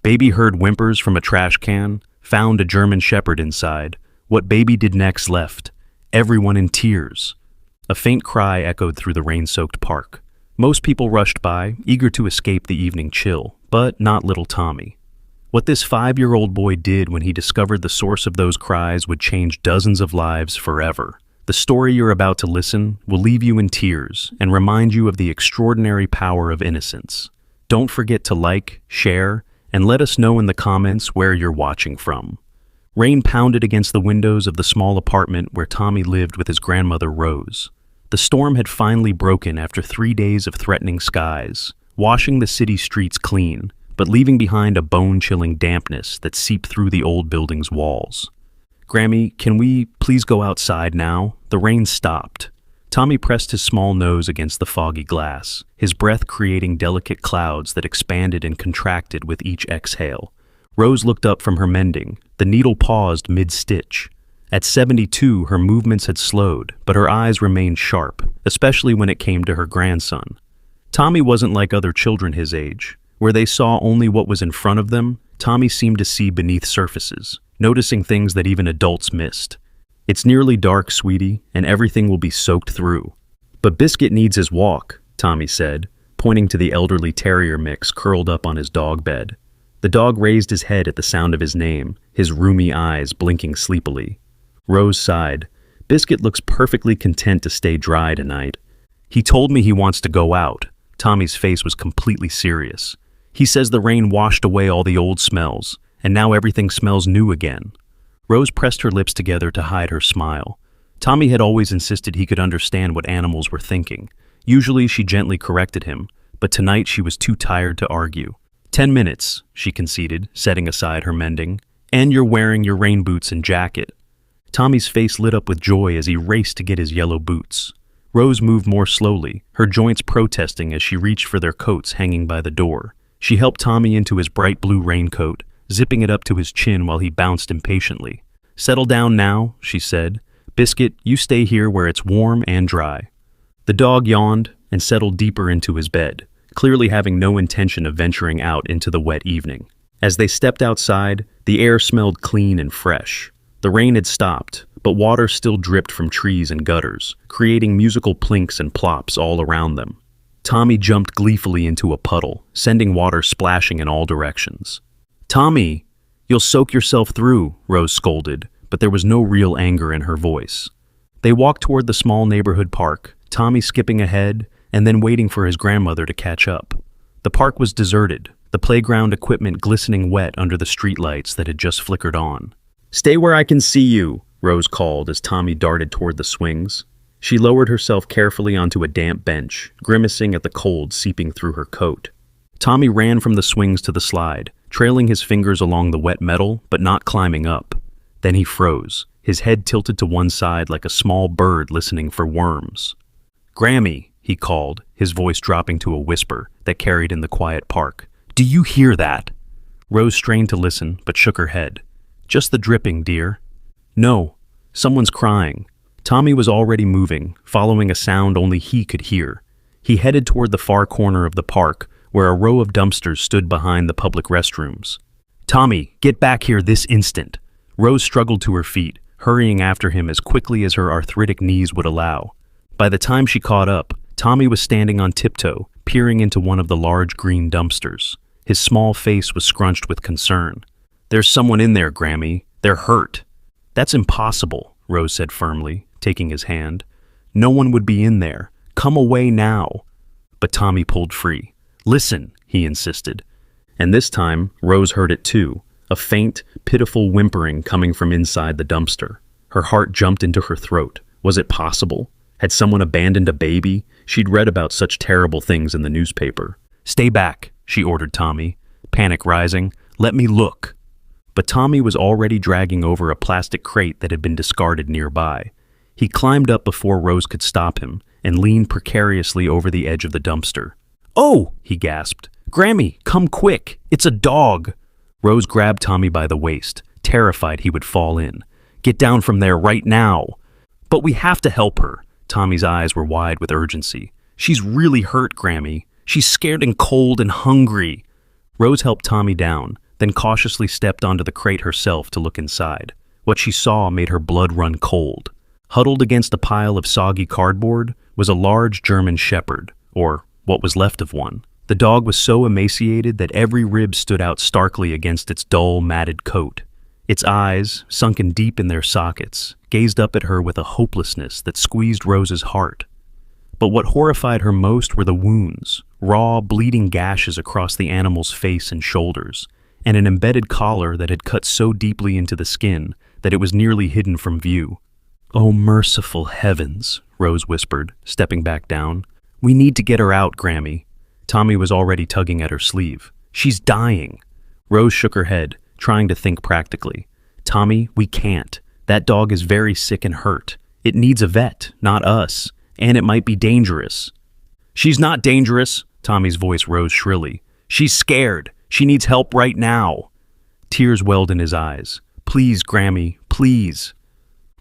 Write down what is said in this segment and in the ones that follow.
Baby heard whimpers from a trash can, found a German shepherd inside. What baby did next left. Everyone in tears. A faint cry echoed through the rain-soaked park. Most people rushed by, eager to escape the evening chill, but not little Tommy. What this 5-year-old boy did when he discovered the source of those cries would change dozens of lives forever. The story you're about to listen will leave you in tears and remind you of the extraordinary power of innocence. Don't forget to like, share, and let us know in the comments where you're watching from. Rain pounded against the windows of the small apartment where Tommy lived with his grandmother Rose. The storm had finally broken after 3 days of threatening skies, washing the city streets clean, but leaving behind a bone-chilling dampness that seeped through the old building's walls. "Grammy, can we please go outside now?" The rain stopped. Tommy pressed his small nose against the foggy glass, his breath creating delicate clouds that expanded and contracted with each exhale. Rose looked up from her mending. The needle paused mid-stitch. At 72, her movements had slowed, but her eyes remained sharp, especially when it came to her grandson. Tommy wasn't like other children his age. Where they saw only what was in front of them, Tommy seemed to see beneath surfaces, noticing things that even adults missed. "It's nearly dark, sweetie, and everything will be soaked through." "But Biscuit needs his walk," Tommy said, pointing to the elderly terrier mix curled up on his dog bed. The dog raised his head at the sound of his name, his roomy eyes blinking sleepily. Rose sighed. "Biscuit looks perfectly content to stay dry tonight. He told me he wants to go out." Tommy's face was completely serious. "He says the rain washed away all the old smells, and now everything smells new again." Rose pressed her lips together to hide her smile. Tommy had always insisted he could understand what animals were thinking. Usually she gently corrected him, but tonight she was too tired to argue. 10 minutes, she conceded, setting aside her mending. "And you're wearing your rain boots and jacket." Tommy's face lit up with joy as he raced to get his yellow boots. Rose moved more slowly, her joints protesting as she reached for their coats hanging by the door. She helped Tommy into his bright blue raincoat, zipping it up to his chin while he bounced impatiently. "Settle down now," she said. "Biscuit, you stay here where it's warm and dry." The dog yawned and settled deeper into his bed, clearly having no intention of venturing out into the wet evening. As they stepped outside, the air smelled clean and fresh. The rain had stopped, but water still dripped from trees and gutters, creating musical plinks and plops all around them. Tommy jumped gleefully into a puddle, sending water splashing in all directions. "Tommy, you'll soak yourself through," Rose scolded, but there was no real anger in her voice. They walked toward the small neighborhood park, Tommy skipping ahead and then waiting for his grandmother to catch up. The park was deserted, the playground equipment glistening wet under the streetlights that had just flickered on. "Stay where I can see you," Rose called as Tommy darted toward the swings. She lowered herself carefully onto a damp bench, grimacing at the cold seeping through her coat. Tommy ran from the swings to the slide, trailing his fingers along the wet metal, but not climbing up. Then he froze, his head tilted to one side like a small bird listening for worms. "Grammy," he called, his voice dropping to a whisper that carried in the quiet park. "Do you hear that?" Rose strained to listen, but shook her head. "Just the dripping, dear." "No, someone's crying." Tommy was already moving, following a sound only he could hear. He headed toward the far corner of the park, where a row of dumpsters stood behind the public restrooms. "Tommy, get back here this instant." Rose struggled to her feet, hurrying after him as quickly as her arthritic knees would allow. By the time she caught up, Tommy was standing on tiptoe, peering into one of the large green dumpsters. His small face was scrunched with concern. "There's someone in there, Grammy. They're hurt." "That's impossible," Rose said firmly, taking his hand. "No one would be in there. Come away now." But Tommy pulled free. "Listen," he insisted. And this time, Rose heard it too, a faint, pitiful whimpering coming from inside the dumpster. Her heart jumped into her throat. Was it possible? Had someone abandoned a baby? She'd read about such terrible things in the newspaper. "Stay back," she ordered Tommy, panic rising. "Let me look." But Tommy was already dragging over a plastic crate that had been discarded nearby. He climbed up before Rose could stop him and leaned precariously over the edge of the dumpster. "Oh!" he gasped. "Grammy, come quick! It's a dog!" Rose grabbed Tommy by the waist, terrified he would fall in. "Get down from there right now!" "But we have to help her!" Tommy's eyes were wide with urgency. "She's really hurt, Grammy. She's scared and cold and hungry." Rose helped Tommy down, then cautiously stepped onto the crate herself to look inside. What she saw made her blood run cold. Huddled against a pile of soggy cardboard was a large German shepherd, or what was left of one. The dog was so emaciated that every rib stood out starkly against its dull, matted coat. Its eyes, sunken deep in their sockets, gazed up at her with a hopelessness that squeezed Rose's heart. But what horrified her most were the wounds, raw, bleeding gashes across the animal's face and shoulders, and an embedded collar that had cut so deeply into the skin that it was nearly hidden from view. "Oh, merciful heavens," Rose whispered, stepping back down. "We need to get her out, Grammy." Tommy was already tugging at her sleeve. "She's dying." Rose shook her head, trying to think practically. "Tommy, we can't. That dog is very sick and hurt. It needs a vet, not us, and it might be dangerous." "She's not dangerous," Tommy's voice rose shrilly. "She's scared. She needs help right now." Tears welled in his eyes. "Please, Grammy, please."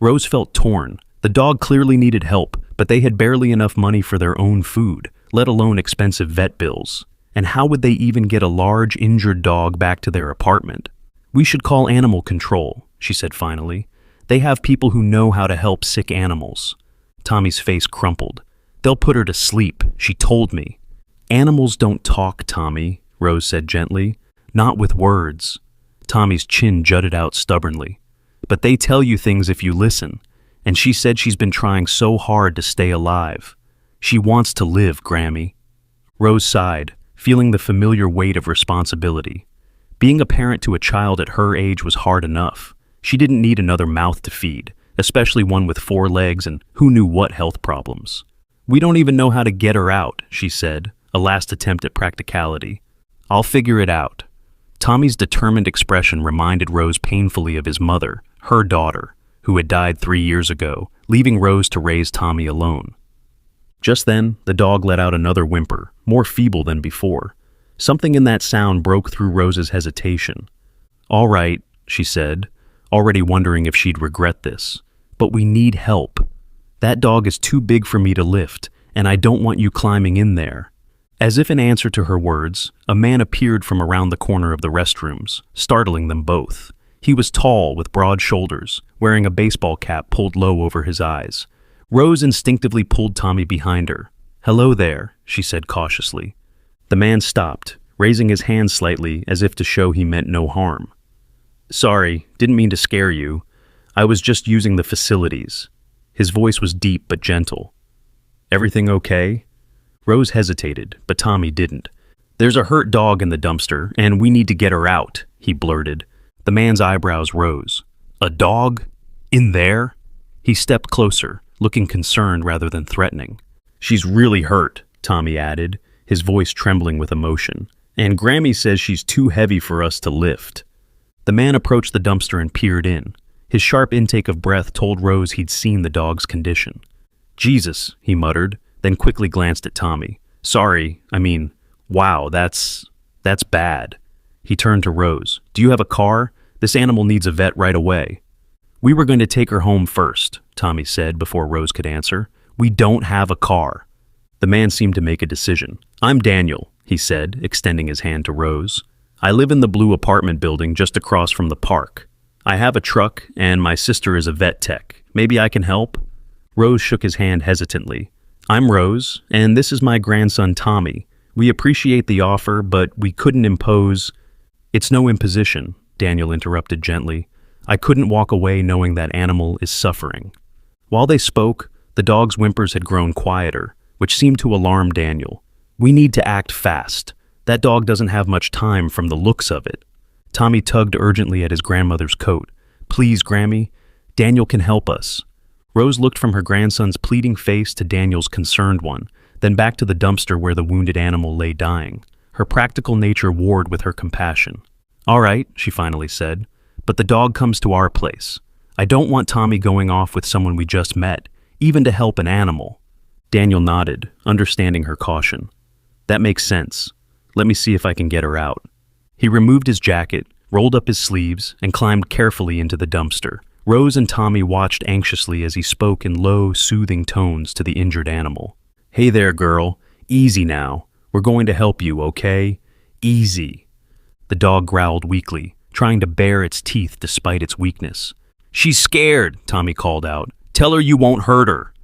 Rose felt torn. The dog clearly needed help, but they had barely enough money for their own food, let alone expensive vet bills. And how would they even get a large, injured dog back to their apartment? "We should call animal control," she said finally. "They have people who know how to help sick animals." Tommy's face crumpled. "They'll put her to sleep, she told me." "Animals don't talk, Tommy," Rose said gently. "Not with words." Tommy's chin jutted out stubbornly. "But they tell you things if you listen, and she said she's been trying so hard to stay alive. She wants to live, Grammy." Rose sighed, feeling the familiar weight of responsibility. Being a parent to a child at her age was hard enough. She didn't need another mouth to feed, especially one with 4 legs and who knew what health problems. "We don't even know how to get her out," she said, a last attempt at practicality. "I'll figure it out." Tommy's determined expression reminded Rose painfully of his mother, her daughter, who had died 3 years ago, leaving Rose to raise Tommy alone. Just then, the dog let out another whimper, more feeble than before. Something in that sound broke through Rose's hesitation. "All right," she said, already wondering if she'd regret this. "But we need help. That dog is too big for me to lift, and I don't want you climbing in there." As if in answer to her words, a man appeared from around the corner of the restrooms, startling them both. He was tall, with broad shoulders, wearing a baseball cap pulled low over his eyes. Rose instinctively pulled Tommy behind her. "Hello there," she said cautiously. The man stopped, raising his hand slightly as if to show he meant no harm. "Sorry, didn't mean to scare you. I was just using the facilities." His voice was deep but gentle. "Everything okay?" Rose hesitated, but Tommy didn't. "There's a hurt dog in the dumpster, and we need to get her out," he blurted. The man's eyebrows rose. "A dog? In there?" He stepped closer, looking concerned rather than threatening. "She's really hurt," Tommy added, his voice trembling with emotion. "And Grammy says she's too heavy for us to lift." The man approached the dumpster and peered in. His sharp intake of breath told Rose he'd seen the dog's condition. "Jesus," he muttered, then quickly glanced at Tommy. Wow, that's bad." He turned to Rose. "Do you have a car? This animal needs a vet right away." "We were going to take her home first," Tommy said before Rose could answer. "We don't have a car." The man seemed to make a decision. "I'm Daniel," he said, extending his hand to Rose. "I live in the blue apartment building just across from the park. I have a truck, and my sister is a vet tech. Maybe I can help?" Rose shook his hand hesitantly. "I'm Rose, and this is my grandson Tommy. We appreciate the offer, but we couldn't impose—" "It's no imposition," Daniel interrupted gently. "I couldn't walk away knowing that animal is suffering." While they spoke, the dog's whimpers had grown quieter, which seemed to alarm Daniel. "We need to act fast. That dog doesn't have much time from the looks of it." Tommy tugged urgently at his grandmother's coat. "Please, Grammy, Daniel can help us." Rose looked from her grandson's pleading face to Daniel's concerned one, then back to the dumpster where the wounded animal lay dying. Her practical nature warred with her compassion. "All right," she finally said, "but the dog comes to our place. I don't want Tommy going off with someone we just met, even to help an animal." Daniel nodded, understanding her caution. "That makes sense. Let me see if I can get her out." He removed his jacket, rolled up his sleeves, and climbed carefully into the dumpster. Rose and Tommy watched anxiously as he spoke in low, soothing tones to the injured animal. "Hey there, girl. Easy now. We're going to help you, okay? Easy." The dog growled weakly, trying to bare its teeth despite its weakness. "She's scared," Tommy called out. "Tell her you won't hurt her."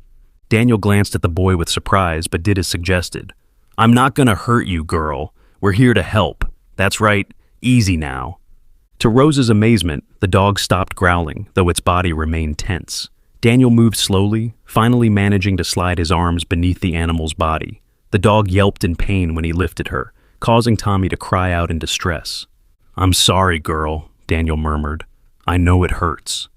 Daniel glanced at the boy with surprise, but did as suggested. "I'm not gonna hurt you, girl. We're here to help. That's right, easy now." To Rose's amazement, the dog stopped growling, though its body remained tense. Daniel moved slowly, finally managing to slide his arms beneath the animal's body. The dog yelped in pain when he lifted her, causing Tommy to cry out in distress. "I'm sorry, girl," Daniel murmured. "I know it hurts."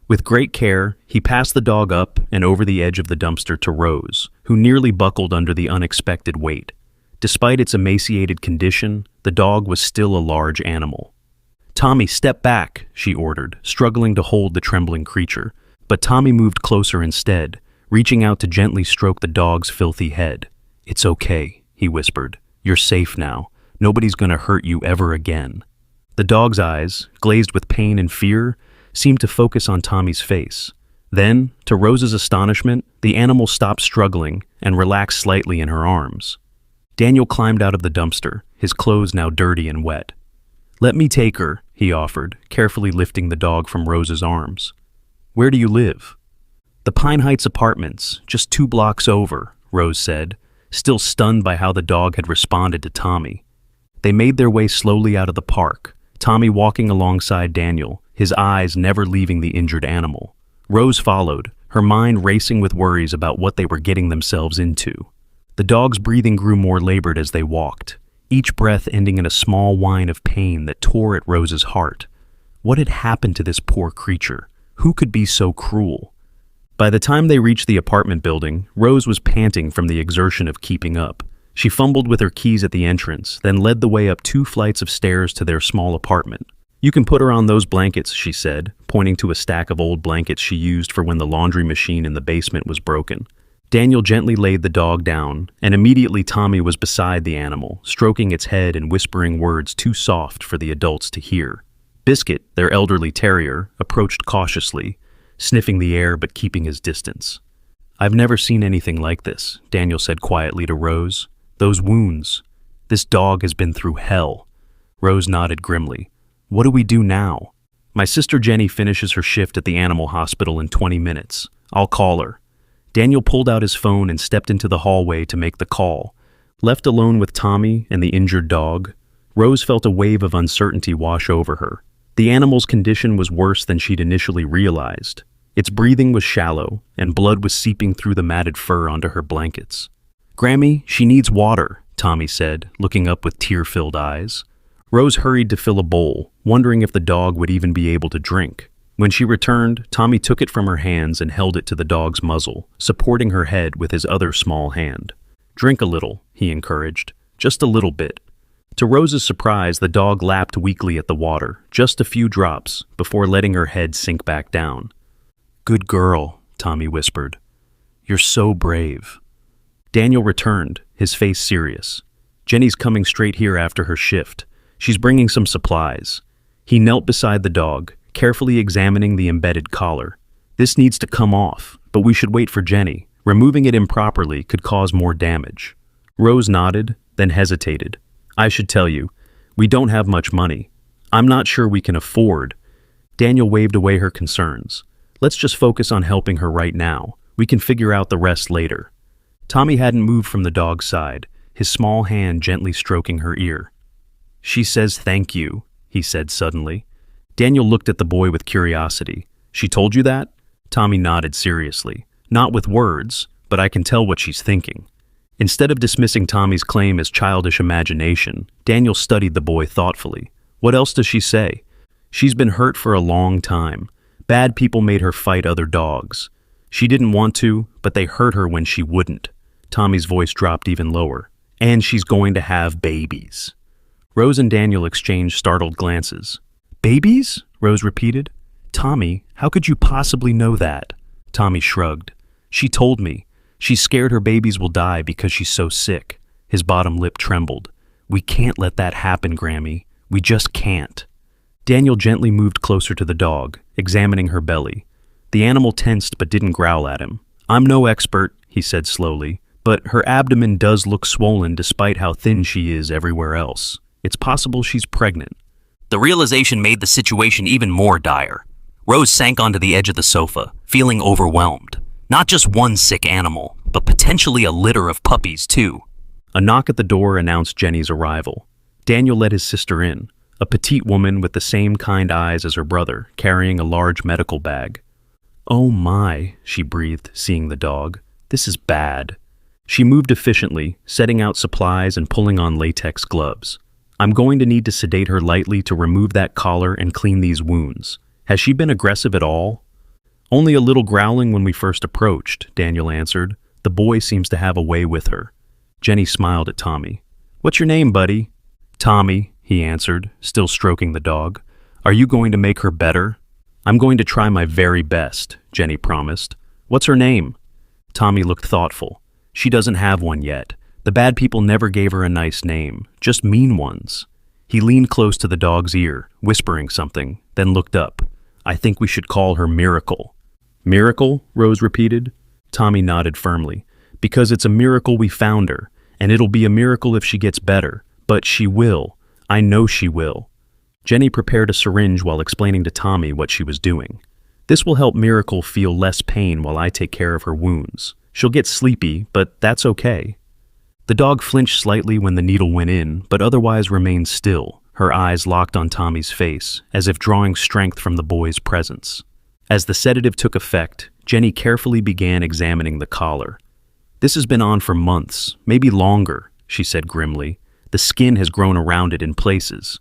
With great care, he passed the dog up and over the edge of the dumpster to Rose, who nearly buckled under the unexpected weight. Despite its emaciated condition, the dog was still a large animal. "Tommy, step back," she ordered, struggling to hold the trembling creature. But Tommy moved closer instead, reaching out to gently stroke the dog's filthy head. "It's okay," he whispered. "You're safe now. Nobody's gonna hurt you ever again." The dog's eyes, glazed with pain and fear, seemed to focus on Tommy's face. Then, to Rose's astonishment, the animal stopped struggling and relaxed slightly in her arms. Daniel climbed out of the dumpster, his clothes now dirty and wet. "Let me take her," he offered, carefully lifting the dog from Rose's arms. "Where do you live?" "The Pine Heights apartments, just 2 blocks over," Rose said, still stunned by how the dog had responded to Tommy. They made their way slowly out of the park, Tommy walking alongside Daniel, his eyes never leaving the injured animal. Rose followed, her mind racing with worries about what they were getting themselves into. The dog's breathing grew more labored as they walked, each breath ending in a small whine of pain that tore at Rose's heart. What had happened to this poor creature? Who could be so cruel? By the time they reached the apartment building, Rose was panting from the exertion of keeping up. She fumbled with her keys at the entrance, then led the way up 2 flights of stairs to their small apartment. "You can put her on those blankets," she said, pointing to a stack of old blankets she used for when the laundry machine in the basement was broken. Daniel gently laid the dog down, and immediately Tommy was beside the animal, stroking its head and whispering words too soft for the adults to hear. Biscuit, their elderly terrier, approached cautiously, sniffing the air but keeping his distance. "I've never seen anything like this," Daniel said quietly to Rose. "Those wounds. This dog has been through hell." Rose nodded grimly. "What do we do now?" "My sister Jenny finishes her shift at the animal hospital in 20 minutes. I'll call her." Daniel pulled out his phone and stepped into the hallway to make the call. Left alone with Tommy and the injured dog, Rose felt a wave of uncertainty wash over her. The animal's condition was worse than she'd initially realized. Its breathing was shallow, and blood was seeping through the matted fur onto her blankets. "Grammy, she needs water," Tommy said, looking up with tear-filled eyes. Rose hurried to fill a bowl, wondering if the dog would even be able to drink. When she returned, Tommy took it from her hands and held it to the dog's muzzle, supporting her head with his other small hand. "Drink a little," he encouraged. "Just a little bit." To Rose's surprise, the dog lapped weakly at the water, just a few drops, before letting her head sink back down. "Good girl," Tommy whispered. "You're so brave." Daniel returned, his face serious. "Jenny's coming straight here after her shift. She's bringing some supplies." He knelt beside the dog, carefully examining the embedded collar. "This needs to come off, but we should wait for Jenny. Removing it improperly could cause more damage." Rose nodded, then hesitated. "I should tell you, we don't have much money. I'm not sure we can afford." Daniel waved away her concerns. "Let's just focus on helping her right now. We can figure out the rest later." Tommy hadn't moved from the dog's side, his small hand gently stroking her ear. "She says thank you," he said suddenly. Daniel looked at the boy with curiosity. "She told you that?" Tommy nodded seriously. "Not with words, but I can tell what she's thinking." Instead of dismissing Tommy's claim as childish imagination, Daniel studied the boy thoughtfully. "What else does she say?" "She's been hurt for a long time. Bad people made her fight other dogs. She didn't want to, but they hurt her when she wouldn't." Tommy's voice dropped even lower. "And she's going to have babies." Rose and Daniel exchanged startled glances. "Babies?" Rose repeated. "Tommy, how could you possibly know that?" Tommy shrugged. "She told me. She's scared her babies will die because she's so sick." His bottom lip trembled. "We can't let that happen, Grammy. We just can't." Daniel gently moved closer to the dog, examining her belly. The animal tensed but didn't growl at him. "I'm no expert," he said slowly, "but her abdomen does look swollen despite how thin she is everywhere else. It's possible she's pregnant." The realization made the situation even more dire. Rose sank onto the edge of the sofa, feeling overwhelmed. Not just one sick animal, but potentially a litter of puppies, too. A knock at the door announced Jenny's arrival. Daniel let his sister in, a petite woman with the same kind eyes as her brother, carrying a large medical bag. "Oh my," she breathed, seeing the dog. "This is bad." She moved efficiently, setting out supplies and pulling on latex gloves. "I'm going to need to sedate her lightly to remove that collar and clean these wounds. Has she been aggressive at all?" "Only a little growling when we first approached," Daniel answered. "The boy seems to have a way with her." Jenny smiled at Tommy. "What's your name, buddy?" "Tommy," he answered, still stroking the dog. "Are you going to make her better?" "I'm going to try my very best," Jenny promised. "What's her name?" Tommy looked thoughtful. "She doesn't have one yet. The bad people never gave her a nice name, just mean ones." He leaned close to the dog's ear, whispering something, then looked up. "I think we should call her Miracle." "Miracle?" Rose repeated. Tommy nodded firmly. "Because it's a miracle we found her, and it'll be a miracle if she gets better. But she will. I know she will." Jenny prepared a syringe while explaining to Tommy what she was doing. "This will help Miracle feel less pain while I take care of her wounds. She'll get sleepy, but that's okay." The dog flinched slightly when the needle went in, but otherwise remained still, her eyes locked on Tommy's face, as if drawing strength from the boy's presence. As the sedative took effect, Jenny carefully began examining the collar. "This has been on for months, maybe longer," she said grimly. "The skin has grown around it in places."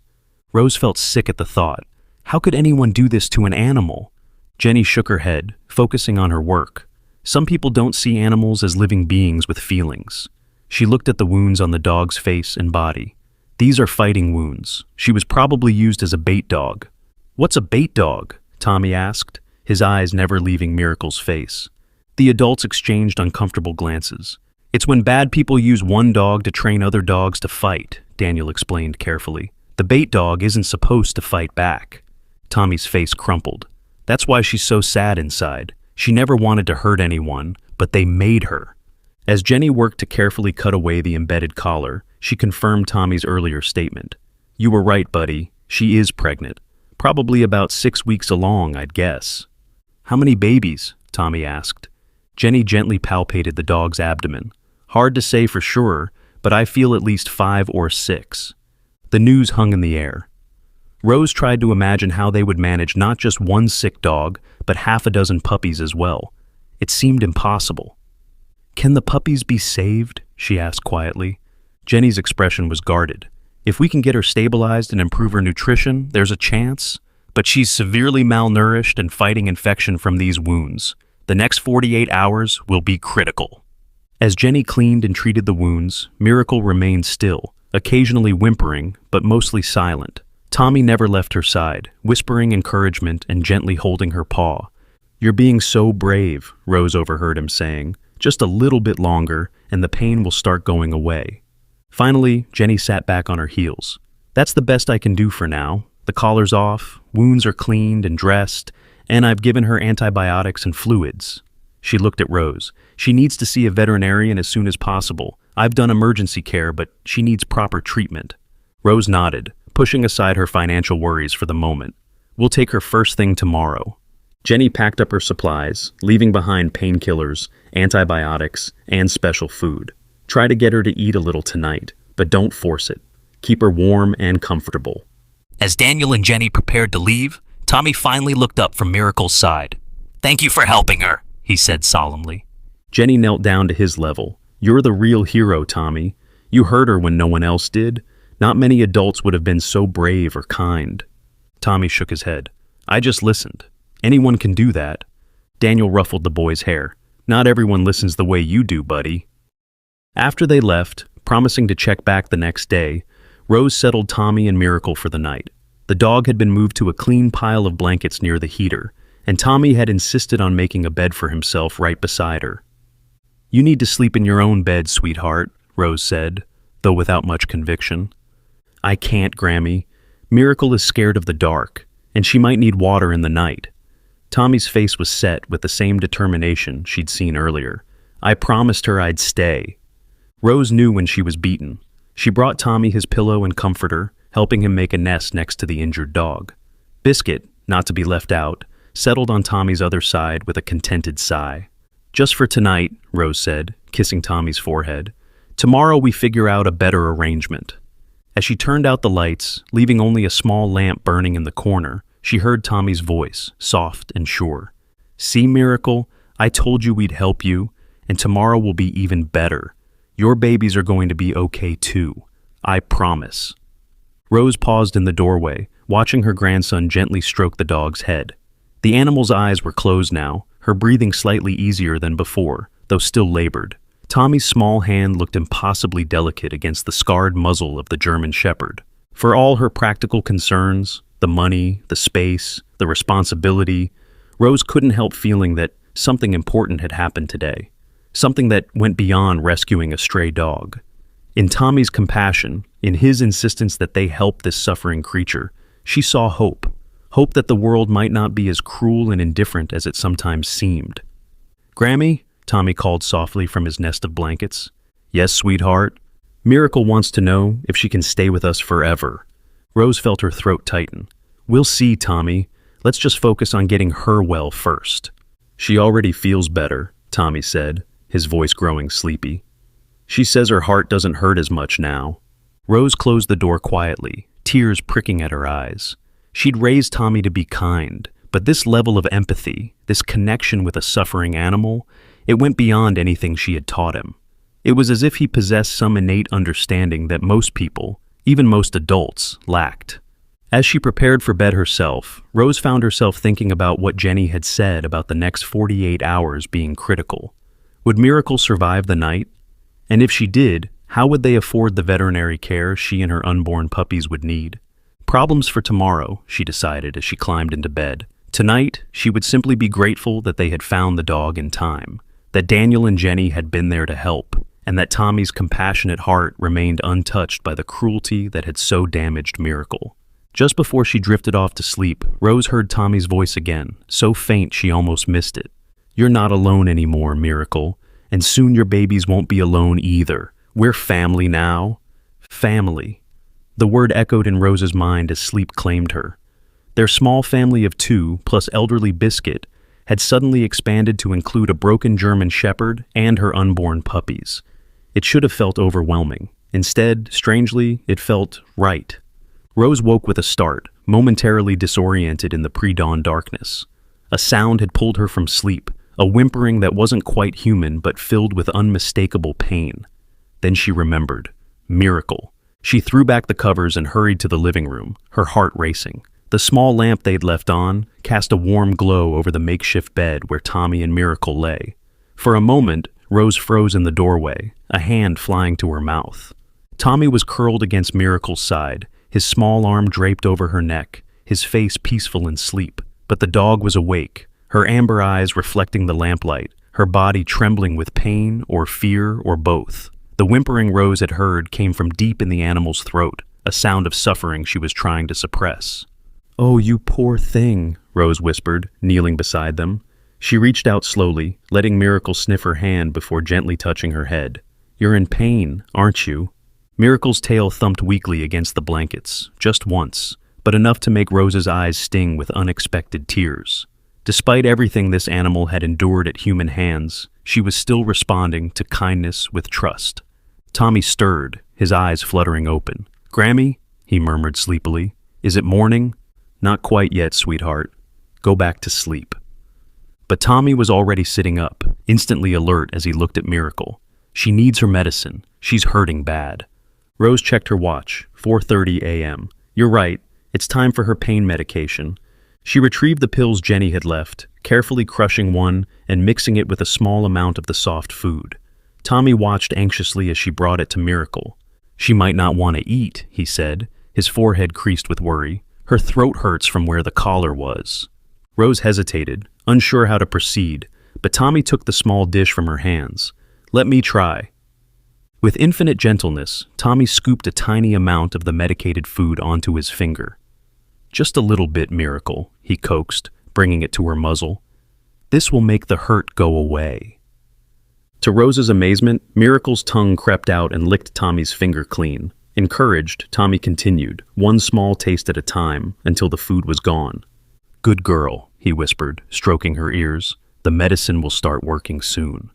Rose felt sick at the thought. How could anyone do this to an animal? Jenny shook her head, focusing on her work. Some people don't see animals as living beings with feelings. She looked at the wounds on the dog's face and body. These are fighting wounds. She was probably used as a bait dog. "What's a bait dog?" Tommy asked, his eyes never leaving Miracle's face. The adults exchanged uncomfortable glances. "It's when bad people use one dog to train other dogs to fight," Daniel explained carefully. "The bait dog isn't supposed to fight back." Tommy's face crumpled. "That's why she's so sad inside. She never wanted to hurt anyone, but they made her." As Jenny worked to carefully cut away the embedded collar, she confirmed Tommy's earlier statement. "You were right, buddy. She is pregnant. Probably about 6 weeks along, I'd guess." "How many babies?" Tommy asked. Jenny gently palpated the dog's abdomen. "Hard to say for sure, but I feel at least 5 or 6. The news hung in the air. Rose tried to imagine how they would manage not just one sick dog, but half a dozen puppies as well. It seemed impossible. "Can the puppies be saved?" she asked quietly. Jenny's expression was guarded. "If we can get her stabilized and improve her nutrition, there's a chance. But she's severely malnourished and fighting infection from these wounds. The next 48 hours will be critical." As Jenny cleaned and treated the wounds, Miracle remained still, occasionally whimpering, but mostly silent. Tommy never left her side, whispering encouragement and gently holding her paw. "You're being so brave," Rose overheard him saying. "Just a little bit longer, and the pain will start going away." Finally, Jenny sat back on her heels. "That's the best I can do for now. The collar's off, wounds are cleaned and dressed, and I've given her antibiotics and fluids." She looked at Rose. "She needs to see a veterinarian as soon as possible. I've done emergency care, but she needs proper treatment." Rose nodded, pushing aside her financial worries for the moment. "We'll take her first thing tomorrow." Jenny packed up her supplies, leaving behind painkillers, antibiotics, and special food. "Try to get her to eat a little tonight, but don't force it. Keep her warm and comfortable." As Daniel and Jenny prepared to leave, Tommy finally looked up from Miracle's side. "Thank you for helping her," he said solemnly. Jenny knelt down to his level. "You're the real hero, Tommy. You heard her when no one else did. Not many adults would have been so brave or kind." Tommy shook his head. "I just listened. Anyone can do that." Daniel ruffled the boy's hair. "Not everyone listens the way you do, buddy." After they left, promising to check back the next day, Rose settled Tommy and Miracle for the night. The dog had been moved to a clean pile of blankets near the heater, and Tommy had insisted on making a bed for himself right beside her. "You need to sleep in your own bed, sweetheart," Rose said, though without much conviction. "I can't, Grammy. Miracle is scared of the dark, and she might need water in the night." Tommy's face was set with the same determination she'd seen earlier. "I promised her I'd stay." Rose knew when she was beaten. She brought Tommy his pillow and comforter, helping him make a nest next to the injured dog. Biscuit, not to be left out, settled on Tommy's other side with a contented sigh. "Just for tonight," Rose said, kissing Tommy's forehead. "Tomorrow we figure out a better arrangement." As she turned out the lights, leaving only a small lamp burning in the corner, she heard Tommy's voice, soft and sure. "See, Miracle, I told you we'd help you, and tomorrow will be even better. Your babies are going to be okay too. I promise." Rose paused in the doorway, watching her grandson gently stroke the dog's head. The animal's eyes were closed now, her breathing slightly easier than before, though still labored. Tommy's small hand looked impossibly delicate against the scarred muzzle of the German Shepherd. For all her practical concerns, the money, the space, the responsibility, Rose couldn't help feeling that something important had happened today. Something that went beyond rescuing a stray dog. In Tommy's compassion, in his insistence that they help this suffering creature, she saw hope. Hope that the world might not be as cruel and indifferent as it sometimes seemed. "Grammy?" Tommy called softly from his nest of blankets. "Yes, sweetheart." "Miracle wants to know if she can stay with us forever." Rose felt her throat tighten. "We'll see, Tommy. Let's just focus on getting her well first." "She already feels better," Tommy said, his voice growing sleepy. "She says her heart doesn't hurt as much now." Rose closed the door quietly, tears pricking at her eyes. She'd raised Tommy to be kind, but this level of empathy, this connection with a suffering animal, it went beyond anything she had taught him. It was as if he possessed some innate understanding that most people, even most adults, lacked. As she prepared for bed herself, Rose found herself thinking about what Jenny had said about the next 48 hours being critical. Would Miracle survive the night? And if she did, how would they afford the veterinary care she and her unborn puppies would need? Problems for tomorrow, she decided as she climbed into bed. Tonight, she would simply be grateful that they had found the dog in time, that Daniel and Jenny had been there to help, and that Tommy's compassionate heart remained untouched by the cruelty that had so damaged Miracle. Just before she drifted off to sleep, Rose heard Tommy's voice again, so faint she almost missed it. "You're not alone anymore, Miracle, and soon your babies won't be alone either. We're family now." Family. The word echoed in Rose's mind as sleep claimed her. Their small family of 2, plus elderly Biscuit, had suddenly expanded to include a broken German Shepherd and her unborn puppies. It should have felt overwhelming. Instead, strangely, it felt right. Rose woke with a start, momentarily disoriented in the pre-dawn darkness. A sound had pulled her from sleep, a whimpering that wasn't quite human but filled with unmistakable pain. Then she remembered. Miracle. She threw back the covers and hurried to the living room, her heart racing. The small lamp they'd left on cast a warm glow over the makeshift bed where Tommy and Miracle lay. For a moment, Rose froze in the doorway, a hand flying to her mouth. Tommy was curled against Miracle's side, his small arm draped over her neck, his face peaceful in sleep. But the dog was awake, her amber eyes reflecting the lamplight, her body trembling with pain or fear or both. The whimpering Rose had heard came from deep in the animal's throat, a sound of suffering she was trying to suppress. "Oh, you poor thing," Rose whispered, kneeling beside them. She reached out slowly, letting Miracle sniff her hand before gently touching her head. "You're in pain, aren't you?" Miracle's tail thumped weakly against the blankets, just once, but enough to make Rose's eyes sting with unexpected tears. Despite everything this animal had endured at human hands, she was still responding to kindness with trust. Tommy stirred, his eyes fluttering open. "Grammy?" he murmured sleepily. "Is it morning?" "Not quite yet, sweetheart. Go back to sleep." But Tommy was already sitting up, instantly alert as he looked at Miracle. "She needs her medicine. She's hurting bad." Rose checked her watch, 4:30 a.m. "You're right. It's time for her pain medication." She retrieved the pills Jenny had left, carefully crushing one and mixing it with a small amount of the soft food. Tommy watched anxiously as she brought it to Miracle. "She might not want to eat," he said, his forehead creased with worry. "Her throat hurts from where the collar was." Rose hesitated, unsure how to proceed, but Tommy took the small dish from her hands. "Let me try." With infinite gentleness, Tommy scooped a tiny amount of the medicated food onto his finger. "Just a little bit, Miracle," he coaxed, bringing it to her muzzle. "This will make the hurt go away." To Rose's amazement, Miracle's tongue crept out and licked Tommy's finger clean. Encouraged, Tommy continued, one small taste at a time, until the food was gone. "Good girl," he whispered, stroking her ears. "The medicine will start working soon."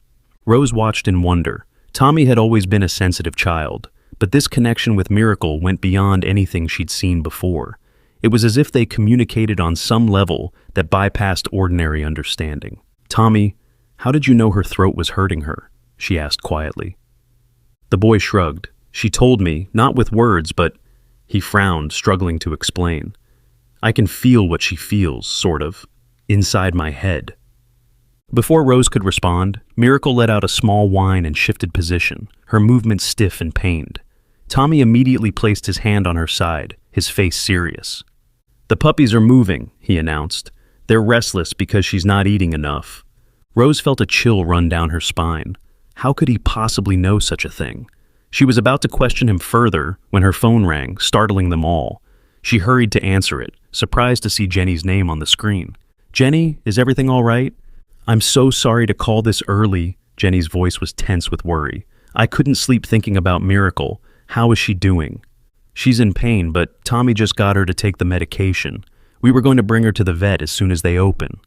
Rose watched in wonder. Tommy had always been a sensitive child, but this connection with Miracle went beyond anything she'd seen before. It was as if they communicated on some level that bypassed ordinary understanding. "Tommy, how did you know her throat was hurting her?" she asked quietly. The boy shrugged. "She told me, not with words, but—" He frowned, struggling to explain. "I can feel what she feels, sort of, inside my head." Before Rose could respond, Miracle let out a small whine and shifted position, her movements stiff and pained. Tommy immediately placed his hand on her side, his face serious. "The puppies are moving," he announced. "They're restless because she's not eating enough." Rose felt a chill run down her spine. How could he possibly know such a thing? She was about to question him further when her phone rang, startling them all. She hurried to answer it, surprised to see Jenny's name on the screen. "Jenny, is everything all right?" "I'm so sorry to call this early." Jenny's voice was tense with worry. "I couldn't sleep thinking about Miracle. How is she doing?" "She's in pain, but Tommy just got her to take the medication. We were going to bring her to the vet as soon as they open."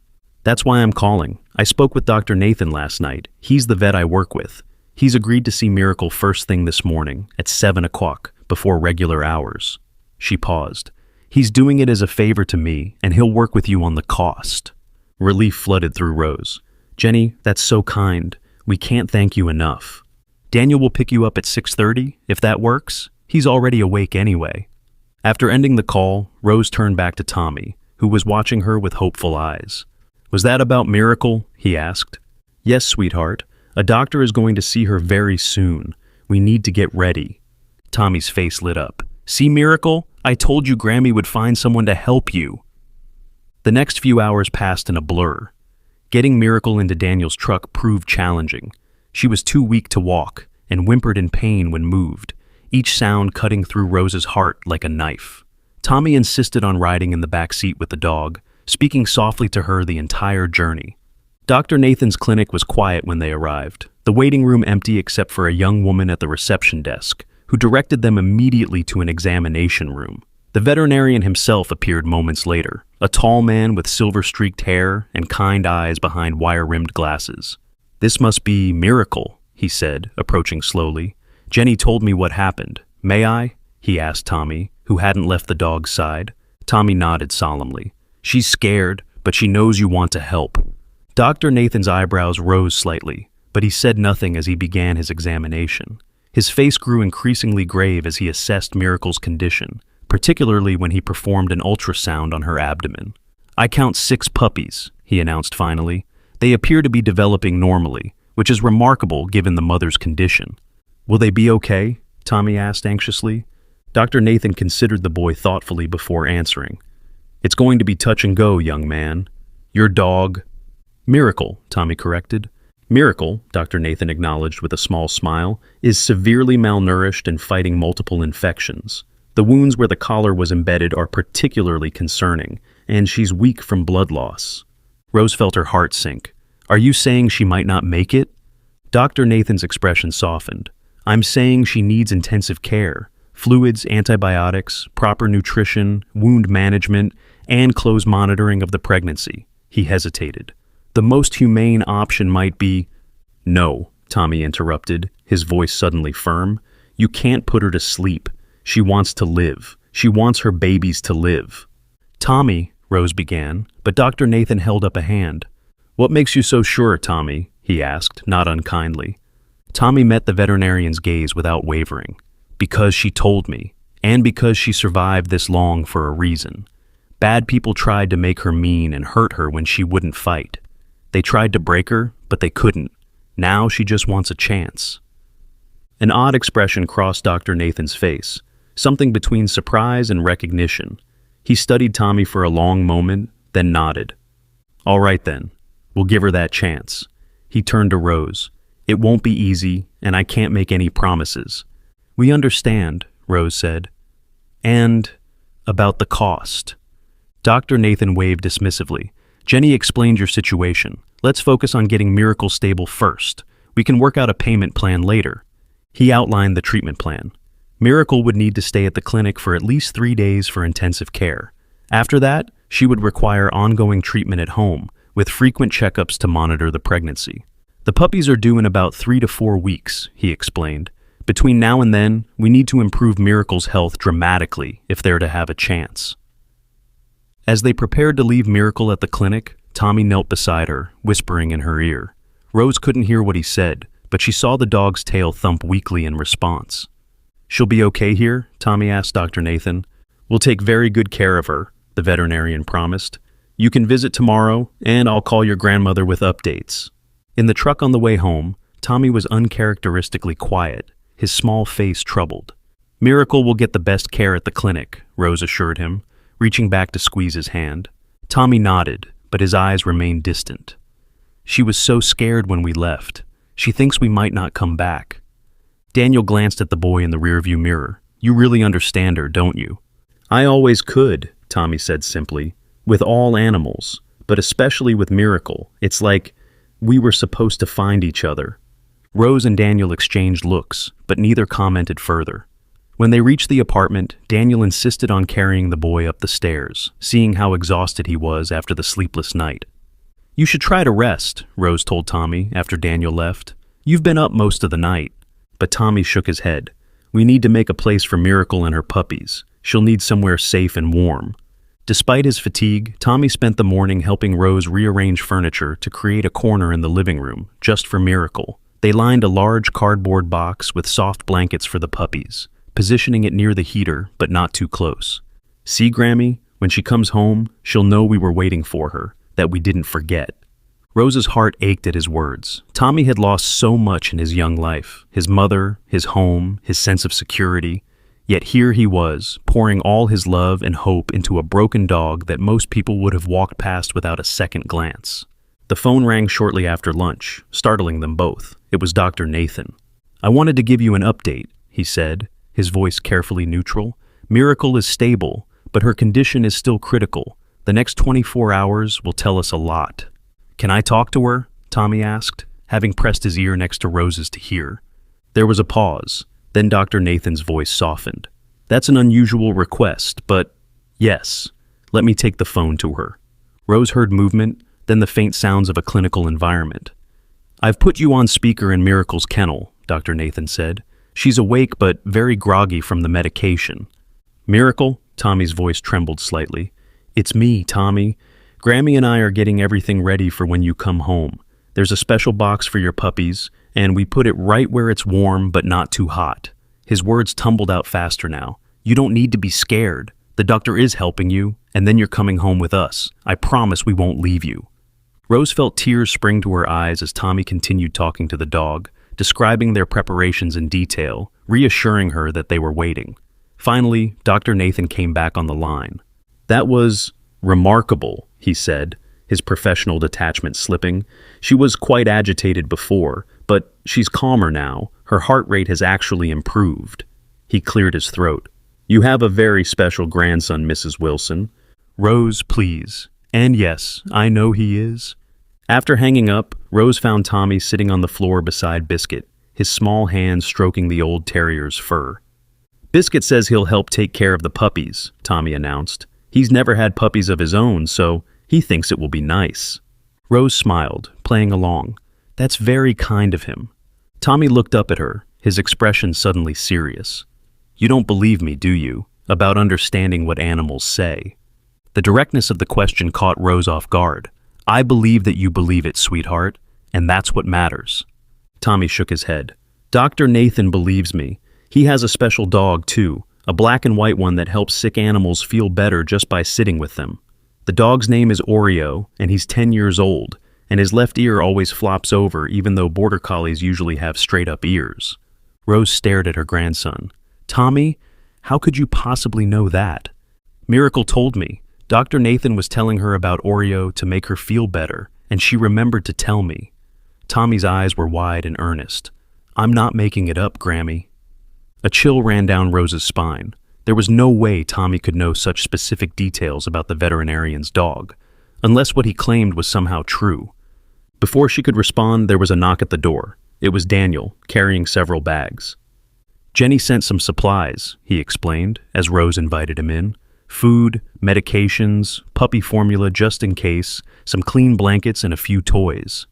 "That's why I'm calling. I spoke with Dr. Nathan last night. He's the vet I work with. He's agreed to see Miracle first thing this morning at 7 o'clock, before regular hours." She paused. "He's doing it as a favor to me, and he'll work with you on the cost." Relief flooded through Rose. "Jenny, that's so kind. We can't thank you enough. Daniel will pick you up at 6:30, if that works. He's already awake anyway." After ending the call, Rose turned back to Tommy, who was watching her with hopeful eyes. "Was that about Miracle?" he asked. "Yes, sweetheart. A doctor is going to see her very soon. We need to get ready." Tommy's face lit up. "See, Miracle? I told you Grammy would find someone to help you." The next few hours passed in a blur. Getting Miracle into Daniel's truck proved challenging. She was too weak to walk and whimpered in pain when moved, each sound cutting through Rose's heart like a knife. Tommy insisted on riding in the back seat with the dog, speaking softly to her the entire journey. Dr. Nathan's clinic was quiet when they arrived, the waiting room empty except for a young woman at the reception desk, who directed them immediately to an examination room. The veterinarian himself appeared moments later, a tall man with silver-streaked hair and kind eyes behind wire-rimmed glasses. "This must be Miracle," he said, approaching slowly. "Jenny told me what happened. May I?" he asked Tommy, who hadn't left the dog's side. Tommy nodded solemnly. "She's scared, but she knows you want to help." Dr. Nathan's eyebrows rose slightly, but he said nothing as he began his examination. His face grew increasingly grave as he assessed Miracle's condition, particularly when he performed an ultrasound on her abdomen. "I count 6 puppies," he announced finally. "They appear to be developing normally, which is remarkable given the mother's condition." "Will they be okay?" Tommy asked anxiously. Dr. Nathan considered the boy thoughtfully before answering. "It's going to be touch and go, young man. Your dog—" "Miracle," Tommy corrected. "Miracle," Dr. Nathan acknowledged with a small smile, "is severely malnourished and fighting multiple infections. The wounds where the collar was embedded are particularly concerning, and she's weak from blood loss." Rose felt her heart sink. "Are you saying she might not make it?" Dr. Nathan's expression softened. "I'm saying she needs intensive care. Fluids, antibiotics, proper nutrition, wound management, and close monitoring of the pregnancy." He hesitated. "The most humane option might be—" "No," Tommy interrupted, his voice suddenly firm. "You can't put her to sleep. She wants to live. She wants her babies to live." "Tommy," Rose began, but Dr. Nathan held up a hand. "What makes you so sure, Tommy?" he asked, not unkindly. Tommy met the veterinarian's gaze without wavering. "Because she told me, and because she survived this long for a reason. Bad people tried to make her mean and hurt her when she wouldn't fight. They tried to break her, but they couldn't. Now she just wants a chance." An odd expression crossed Dr. Nathan's face, something between surprise and recognition. He studied Tommy for a long moment, then nodded. "All right then, we'll give her that chance." He turned to Rose. "It won't be easy, and I can't make any promises." "We understand," Rose said. "And about the cost." Dr. Nathan waved dismissively. "Jenny explained your situation. Let's focus on getting Miracle stable first. We can work out a payment plan later." He outlined the treatment plan. Miracle would need to stay at the clinic for at least 3 days for intensive care. After that, she would require ongoing treatment at home, with frequent checkups to monitor the pregnancy. The puppies are due in about 3 to 4 weeks, he explained. Between now and then, we need to improve Miracle's health dramatically if they're to have a chance. As they prepared to leave Miracle at the clinic, Tommy knelt beside her, whispering in her ear. Rose couldn't hear what he said, but she saw the dog's tail thump weakly in response. "She'll be okay here?" Tommy asked Dr. Nathan. "We'll take very good care of her," the veterinarian promised. "You can visit tomorrow, and I'll call your grandmother with updates." In the truck on the way home, Tommy was uncharacteristically quiet, his small face troubled. "Miracle will get the best care at the clinic," Rose assured him, reaching back to squeeze his hand. Tommy nodded, but his eyes remained distant. "She was so scared when we left. She thinks we might not come back." Daniel glanced at the boy in the rearview mirror. "You really understand her, don't you?" "I always could," Tommy said simply, "with all animals, but especially with Miracle. It's like we were supposed to find each other." Rose and Daniel exchanged looks, but neither commented further. When they reached the apartment, Daniel insisted on carrying the boy up the stairs, seeing how exhausted he was after the sleepless night. "You should try to rest," Rose told Tommy after Daniel left. "You've been up most of the night." But Tommy shook his head. "We need to make a place for Miracle and her puppies. She'll need somewhere safe and warm." Despite his fatigue, Tommy spent the morning helping Rose rearrange furniture to create a corner in the living room, just for Miracle. They lined a large cardboard box with soft blankets for the puppies, positioning it near the heater, but not too close. "See, Grammy, when she comes home, she'll know we were waiting for her, that we didn't forget." Rose's heart ached at his words. Tommy had lost so much in his young life, his mother, his home, his sense of security. Yet here he was, pouring all his love and hope into a broken dog that most people would have walked past without a second glance. The phone rang shortly after lunch, startling them both. It was Dr. Nathan. "I wanted to give you an update," he said, his voice carefully neutral. "Miracle is stable, but her condition is still critical. The next 24 hours will tell us a lot." "Can I talk to her?" Tommy asked, having pressed his ear next to Rose's to hear. There was a pause. Then Dr. Nathan's voice softened. "That's an unusual request, but yes, let me take the phone to her." Rose heard movement, then the faint sounds of a clinical environment. "I've put you on speaker in Miracle's kennel," Dr. Nathan said. "She's awake but very groggy from the medication." "Miracle?" Tommy's voice trembled slightly. "It's me, Tommy. Grammy and I are getting everything ready for when you come home. There's a special box for your puppies, and we put it right where it's warm but not too hot." His words tumbled out faster now. "You don't need to be scared. The doctor is helping you, and then you're coming home with us. I promise we won't leave you." Rose felt tears spring to her eyes as Tommy continued talking to the dog, describing their preparations in detail, reassuring her that they were waiting. Finally, Dr. Nathan came back on the line. "That was remarkable," he said, his professional detachment slipping. "She was quite agitated before, but she's calmer now. Her heart rate has actually improved." He cleared his throat. "You have a very special grandson, Mrs. Wilson." "Rose, please." "And yes, I know he is." After hanging up, Rose found Tommy sitting on the floor beside Biscuit, his small hands stroking the old terrier's fur. "Biscuit says he'll help take care of the puppies," Tommy announced. "He's never had puppies of his own, so he thinks it will be nice." Rose smiled, playing along. "That's very kind of him." Tommy looked up at her, his expression suddenly serious. "You don't believe me, do you, about understanding what animals say?" The directness of the question caught Rose off guard. "I believe that you believe it, sweetheart, and that's what matters." Tommy shook his head. "Dr. Nathan believes me. He has a special dog, too, a black and white one that helps sick animals feel better just by sitting with them. The dog's name is Oreo, and he's 10 years old, and his left ear always flops over even though border collies usually have straight-up ears." Rose stared at her grandson. "Tommy, how could you possibly know that?" "Miracle told me. Dr. Nathan was telling her about Oreo to make her feel better, and she remembered to tell me." Tommy's eyes were wide and earnest. "I'm not making it up, Grammy." A chill ran down Rose's spine. There was no way Tommy could know such specific details about the veterinarian's dog, unless what he claimed was somehow true. Before she could respond, there was a knock at the door. It was Daniel, carrying several bags. Jenny sent some supplies, he explained, as Rose invited him in. Food, medications, puppy formula just in case, some clean blankets and a few toys.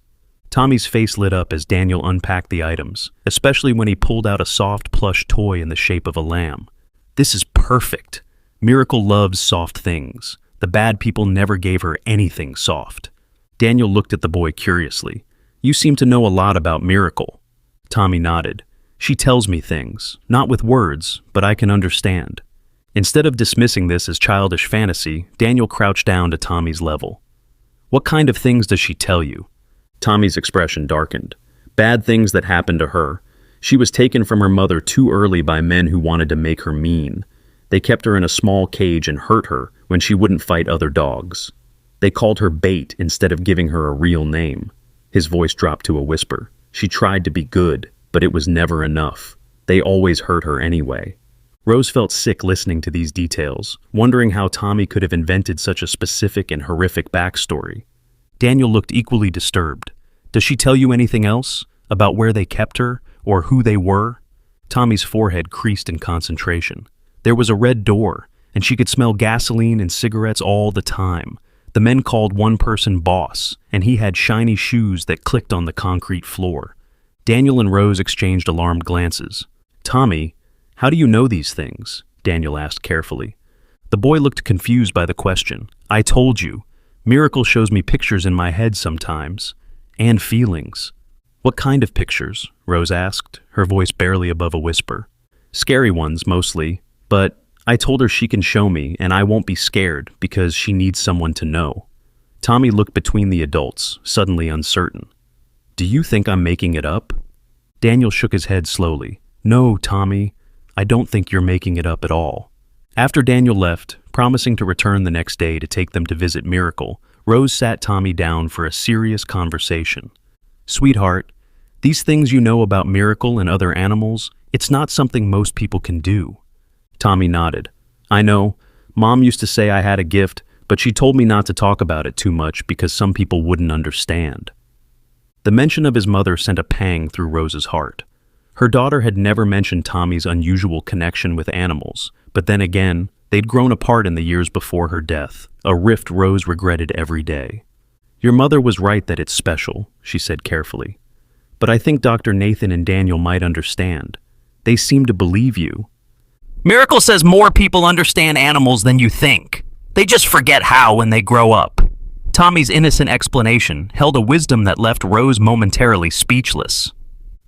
Tommy's face lit up as Daniel unpacked the items, especially when he pulled out a soft plush toy in the shape of a lamb. This is perfect. Miracle loves soft things. The bad people never gave her anything soft. Daniel looked at the boy curiously. You seem to know a lot about Miracle. Tommy nodded. She tells me things, not with words, but I can understand. Instead of dismissing this as childish fantasy, Daniel crouched down to Tommy's level. What kind of things does she tell you? Tommy's expression darkened. Bad things that happened to her. She was taken from her mother too early by men who wanted to make her mean. They kept her in a small cage and hurt her when she wouldn't fight other dogs. They called her Bait instead of giving her a real name. His voice dropped to a whisper. She tried to be good, but it was never enough. They always hurt her anyway. Rose felt sick listening to these details, wondering how Tommy could have invented such a specific and horrific backstory. Daniel looked equally disturbed. Does she tell you anything else? About where they kept her? Or who they were? Tommy's forehead creased in concentration. There was a red door, and she could smell gasoline and cigarettes all the time. The men called one person boss, and he had shiny shoes that clicked on the concrete floor. Daniel and Rose exchanged alarmed glances. Tommy, how do you know these things? Daniel asked carefully. The boy looked confused by the question. I told you. Miracle shows me pictures in my head sometimes. And feelings. What kind of pictures? Rose asked, her voice barely above a whisper. Scary ones, mostly. But I told her she can show me, and I won't be scared because she needs someone to know. Tommy looked between the adults, suddenly uncertain. Do you think I'm making it up? Daniel shook his head slowly. No, Tommy, I don't think you're making it up at all. After Daniel left, promising to return the next day to take them to visit Miracle, Rose sat Tommy down for a serious conversation. Sweetheart, these things you know about Miracle and other animals, it's not something most people can do. Tommy nodded. I know. Mom used to say I had a gift, but she told me not to talk about it too much because some people wouldn't understand. The mention of his mother sent a pang through Rose's heart. Her daughter had never mentioned Tommy's unusual connection with animals, but then again, they'd grown apart in the years before her death, a rift Rose regretted every day. Your mother was right that it's special, she said carefully. But I think Dr. Nathan and Daniel might understand. They seem to believe you. Miracle says more people understand animals than you think. They just forget how when they grow up. Tommy's innocent explanation held a wisdom that left Rose momentarily speechless.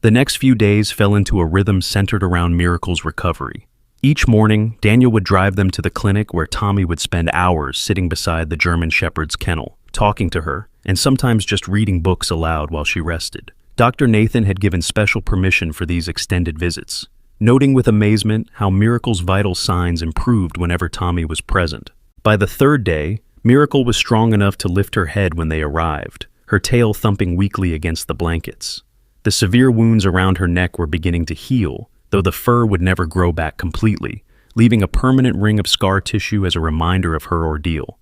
The next few days fell into a rhythm centered around Miracle's recovery. Each morning, Daniel would drive them to the clinic where Tommy would spend hours sitting beside the German Shepherd's kennel, talking to her, and sometimes just reading books aloud while she rested. Dr. Nathan had given special permission for these extended visits, noting with amazement how Miracle's vital signs improved whenever Tommy was present. By the third day, Miracle was strong enough to lift her head when they arrived, her tail thumping weakly against the blankets. The severe wounds around her neck were beginning to heal, though the fur would never grow back completely, leaving a permanent ring of scar tissue as a reminder of her ordeal.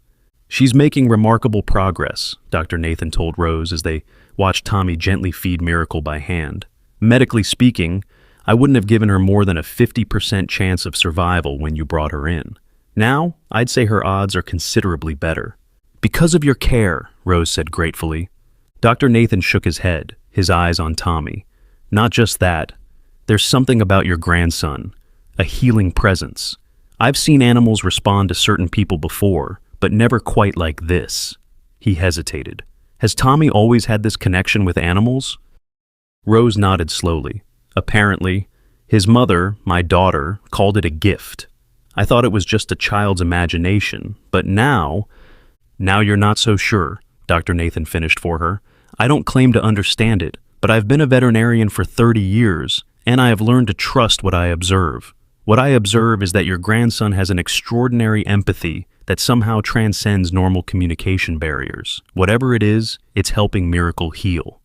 She's making remarkable progress, Dr. Nathan told Rose as they watched Tommy gently feed Miracle by hand. Medically speaking, I wouldn't have given her more than a 50% chance of survival when you brought her in. Now, I'd say her odds are considerably better. Because of your care, Rose said gratefully. Dr. Nathan shook his head, his eyes on Tommy. Not just that. There's something about your grandson, a healing presence. I've seen animals respond to certain people before, but never quite like this. He hesitated. Has Tommy always had this connection with animals? Rose nodded slowly. Apparently, his mother, my daughter, called it a gift. I thought it was just a child's imagination, but now you're not so sure, Dr. Nathan finished for her. I don't claim to understand it, but I've been a veterinarian for 30 years, and I have learned to trust what I observe. What I observe is that your grandson has an extraordinary empathy that somehow transcends normal communication barriers. Whatever it is, it's helping Miracle heal.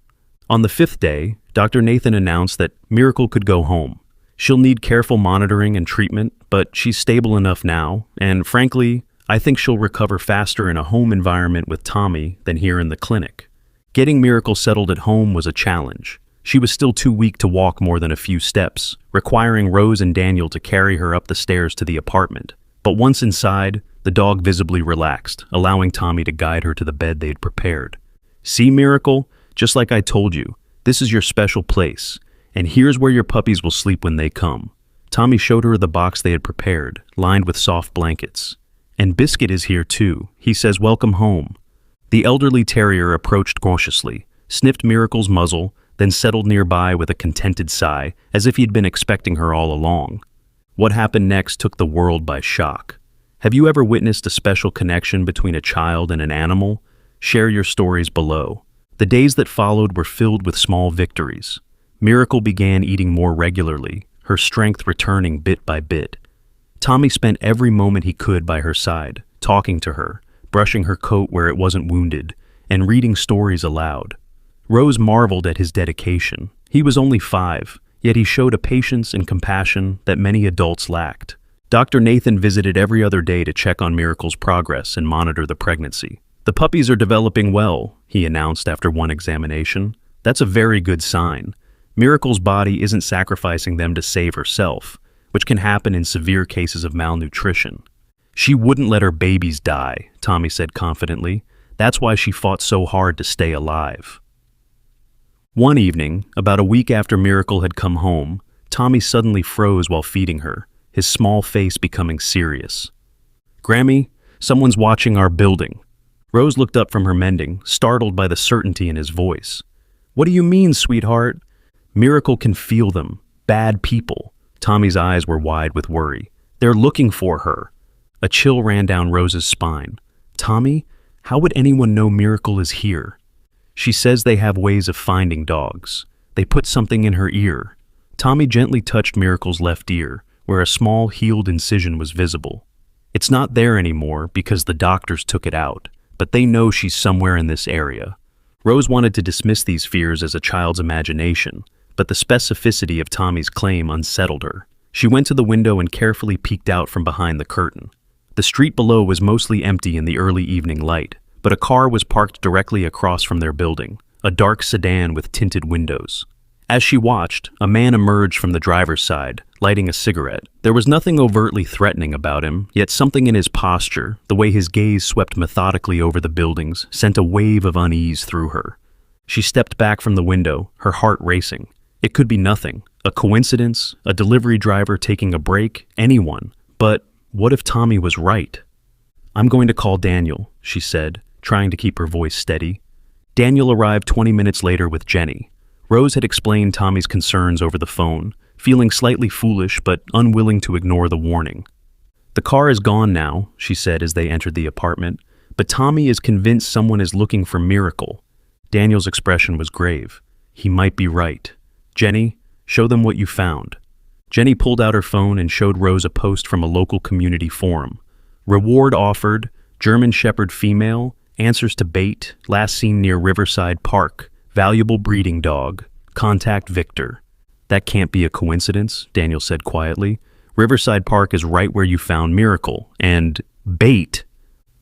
On the 5th day, Dr. Nathan announced that Miracle could go home. She'll need careful monitoring and treatment, but she's stable enough now, and frankly, I think she'll recover faster in a home environment with Tommy than here in the clinic. Getting Miracle settled at home was a challenge. She was still too weak to walk more than a few steps, requiring Rose and Daniel to carry her up the stairs to the apartment. But once inside, the dog visibly relaxed, allowing Tommy to guide her to the bed they'd prepared. "See, Miracle? Just like I told you, this is your special place, and here's where your puppies will sleep when they come." Tommy showed her the box they had prepared, lined with soft blankets. "And Biscuit is here too. He says welcome home." The elderly terrier approached cautiously, sniffed Miracle's muzzle, then settled nearby with a contented sigh, as if he'd been expecting her all along. What happened next took the world by shock. Have you ever witnessed a special connection between a child and an animal? Share your stories below. The days that followed were filled with small victories. Miracle began eating more regularly, her strength returning bit by bit. Tommy spent every moment he could by her side, talking to her, brushing her coat where it wasn't wounded, and reading stories aloud. Rose marveled at his dedication. He was only 5, yet he showed a patience and compassion that many adults lacked. Dr. Nathan visited every other day to check on Miracle's progress and monitor the pregnancy. "The puppies are developing well," he announced after one examination. "That's a very good sign. Miracle's body isn't sacrificing them to save herself, which can happen in severe cases of malnutrition." "She wouldn't let her babies die," Tommy said confidently. "That's why she fought so hard to stay alive." One evening, about a week after Miracle had come home, Tommy suddenly froze while feeding her, his small face becoming serious. "Grammy, someone's watching our building." Rose looked up from her mending, startled by the certainty in his voice. "What do you mean, sweetheart?" "Miracle can feel them. Bad people." Tommy's eyes were wide with worry. "They're looking for her." A chill ran down Rose's spine. "Tommy, how would anyone know Miracle is here?" "She says they have ways of finding dogs. They put something in her ear." Tommy gently touched Miracle's left ear, where a small healed incision was visible. "It's not there anymore because the doctors took it out, but they know she's somewhere in this area." Rose wanted to dismiss these fears as a child's imagination, but the specificity of Tommy's claim unsettled her. She went to the window and carefully peeked out from behind the curtain. The street below was mostly empty in the early evening light, but a car was parked directly across from their building, a dark sedan with tinted windows. As she watched, a man emerged from the driver's side, lighting a cigarette. There was nothing overtly threatening about him, yet something in his posture, the way his gaze swept methodically over the buildings, sent a wave of unease through her. She stepped back from the window, her heart racing. It could be nothing, a coincidence, a delivery driver taking a break, anyone. But what if Tommy was right? "I'm going to call Daniel," she said, trying to keep her voice steady. Daniel arrived 20 minutes later with Jenny. Rose had explained Tommy's concerns over the phone, feeling slightly foolish but unwilling to ignore the warning. "The car is gone now," she said as they entered the apartment, "but Tommy is convinced someone is looking for Miracle." Daniel's expression was grave. "He might be right. Jenny, show them what you found." Jenny pulled out her phone and showed Rose a post from a local community forum. "Reward offered, German Shepherd female, answers to bait, last seen near Riverside Park, valuable breeding dog, contact Victor." "That can't be a coincidence," Daniel said quietly. "Riverside Park is right where you found Miracle, and bait."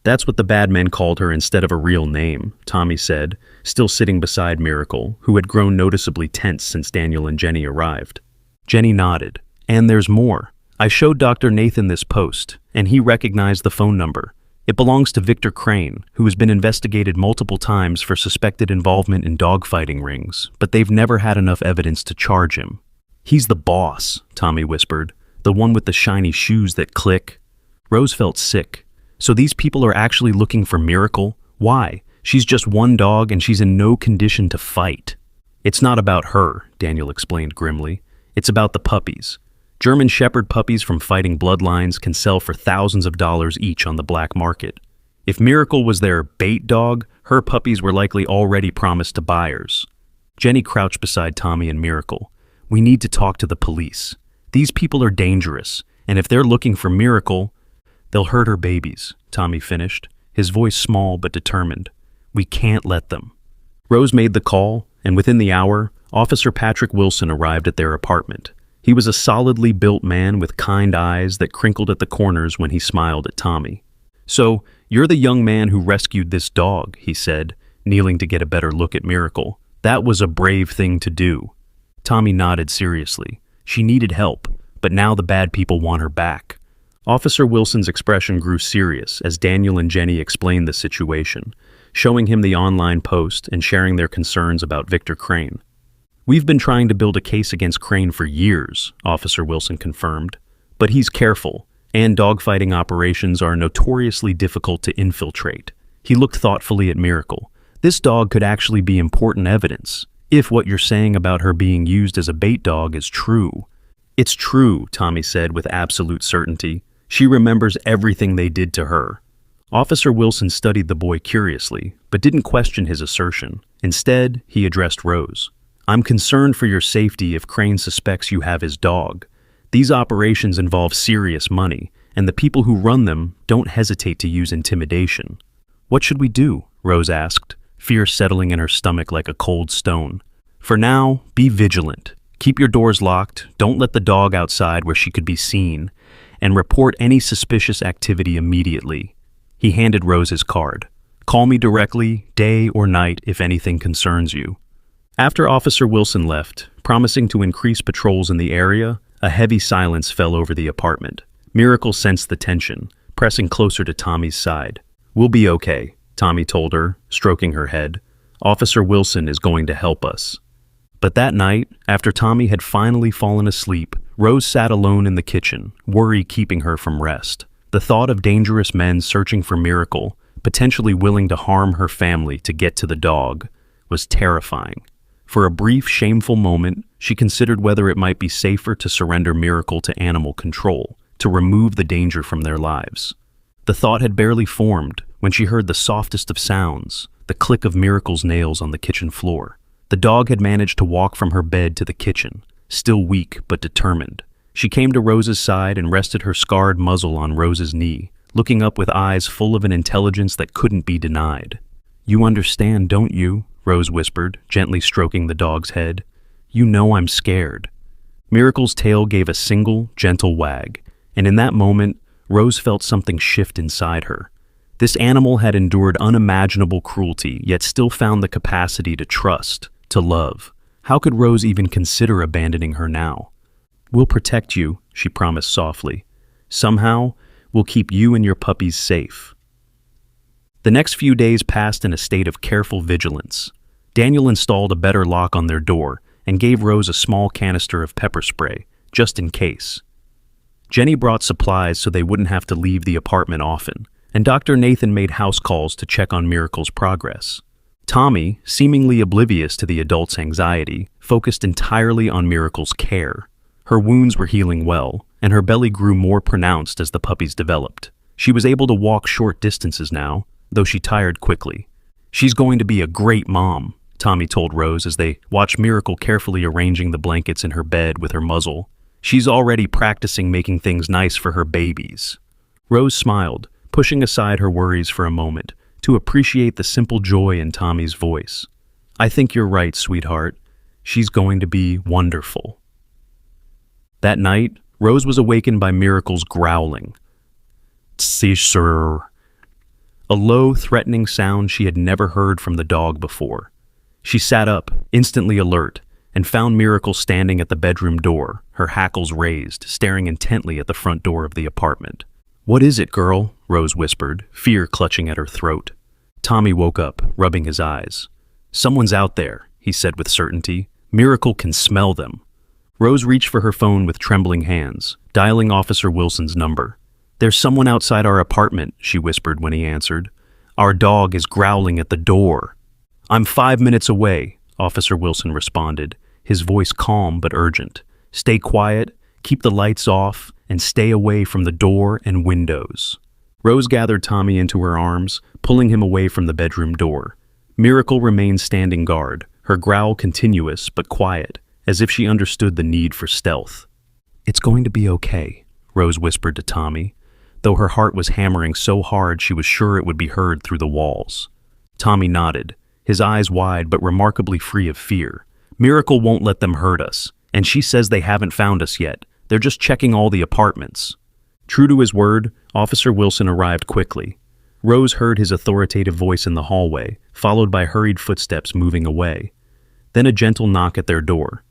"That's what the bad men called her instead of a real name," Tommy said, still sitting beside Miracle, who had grown noticeably tense since Daniel and Jenny arrived. Jenny nodded. "And there's more. I showed Dr. Nathan this post, and he recognized the phone number. It belongs to Victor Crane, who has been investigated multiple times for suspected involvement in dogfighting rings, but they've never had enough evidence to charge him." "He's the boss," Tommy whispered, "the one with the shiny shoes that click." Rose felt sick. So these people are actually looking for Miracle? Why? She's just one dog and she's in no condition to fight. "It's not about her," Daniel explained grimly. "It's about the puppies. German Shepherd puppies from fighting bloodlines can sell for thousands of dollars each on the black market. If Miracle was their bait dog, her puppies were likely already promised to buyers." Jenny crouched beside Tommy and Miracle. "We need to talk to the police. These people are dangerous, and if they're looking for Miracle, they'll hurt her babies," Tommy finished, his voice small but determined. "We can't let them." Rose made the call, and within the hour, Officer Patrick Wilson arrived at their apartment. He was a solidly built man with kind eyes that crinkled at the corners when he smiled at Tommy. "So, you're the young man who rescued this dog," he said, kneeling to get a better look at Miracle. "That was a brave thing to do." Tommy nodded seriously. She needed help, but now the bad people want her back. Officer Wilson's expression grew serious as Daniel and Jenny explained the situation, showing him the online post and sharing their concerns about Victor Crane. "We've been trying to build a case against Crane for years," Officer Wilson confirmed. "But he's careful, and dogfighting operations are notoriously difficult to infiltrate." He looked thoughtfully at Miracle. "This dog could actually be important evidence, if what you're saying about her being used as a bait dog is true." "It's true," Tommy said with absolute certainty. "She remembers everything they did to her." Officer Wilson studied the boy curiously, but didn't question his assertion. Instead, he addressed Rose. "I'm concerned for your safety if Crane suspects you have his dog. These operations involve serious money, and the people who run them don't hesitate to use intimidation." "What should we do?" Rose asked, fear settling in her stomach like a cold stone. "For now, be vigilant. Keep your doors locked, don't let the dog outside where she could be seen, and report any suspicious activity immediately." He handed Rose his card. "Call me directly, day or night, if anything concerns you." After Officer Wilson left, promising to increase patrols in the area, a heavy silence fell over the apartment. Miracle sensed the tension, pressing closer to Tommy's side. "We'll be okay," Tommy told her, stroking her head. "Officer Wilson is going to help us." But that night, after Tommy had finally fallen asleep, Rose sat alone in the kitchen, worry keeping her from rest. The thought of dangerous men searching for Miracle, potentially willing to harm her family to get to the dog, was terrifying. For a brief, shameful moment, she considered whether it might be safer to surrender Miracle to animal control, to remove the danger from their lives. The thought had barely formed when she heard the softest of sounds, the click of Miracle's nails on the kitchen floor. The dog had managed to walk from her bed to the kitchen, still weak but determined. She came to Rose's side and rested her scarred muzzle on Rose's knee, looking up with eyes full of an intelligence that couldn't be denied. "You understand, don't you?" Rose whispered, gently stroking the dog's head. "You know I'm scared." Miracle's tail gave a single, gentle wag, and in that moment, Rose felt something shift inside her. This animal had endured unimaginable cruelty, yet still found the capacity to trust, to love. How could Rose even consider abandoning her now? "We'll protect you," she promised softly. "Somehow, we'll keep you and your puppies safe." The next few days passed in a state of careful vigilance. Daniel installed a better lock on their door and gave Rose a small canister of pepper spray, just in case. Jenny brought supplies so they wouldn't have to leave the apartment often, and Dr. Nathan made house calls to check on Miracle's progress. Tommy, seemingly oblivious to the adult's anxiety, focused entirely on Miracle's care. Her wounds were healing well, and her belly grew more pronounced as the puppies developed. She was able to walk short distances now, though she tired quickly. "She's going to be a great mom," Tommy told Rose as they watched Miracle carefully arranging the blankets in her bed with her muzzle. "She's already practicing making things nice for her babies." Rose smiled, pushing aside her worries for a moment, to appreciate the simple joy in Tommy's voice. "I think you're right, sweetheart. She's going to be wonderful." That night, Rose was awakened by Miracle's growling. "Si, sir." A low, threatening sound she had never heard from the dog before. She sat up, instantly alert, and found Miracle standing at the bedroom door, her hackles raised, staring intently at the front door of the apartment. "What is it, girl?" Rose whispered, fear clutching at her throat. Tommy woke up, rubbing his eyes. "Someone's out there," he said with certainty. "Miracle can smell them." Rose reached for her phone with trembling hands, dialing Officer Wilson's number. "There's someone outside our apartment," she whispered when he answered. "Our dog is growling at the door." "I'm 5 minutes away," Officer Wilson responded, his voice calm but urgent. "Stay quiet, keep the lights off, and stay away from the door and windows." Rose gathered Tommy into her arms, pulling him away from the bedroom door. Miracle remained standing guard, her growl continuous but quiet, as if she understood the need for stealth. "It's going to be okay," Rose whispered to Tommy, though her heart was hammering so hard she was sure it would be heard through the walls. Tommy nodded, his eyes wide but remarkably free of fear. "Miracle won't let them hurt us, and she says they haven't found us yet. They're just checking all the apartments." True to his word, Officer Wilson arrived quickly. Rose heard his authoritative voice in the hallway, followed by hurried footsteps moving away. Then a gentle knock at their door.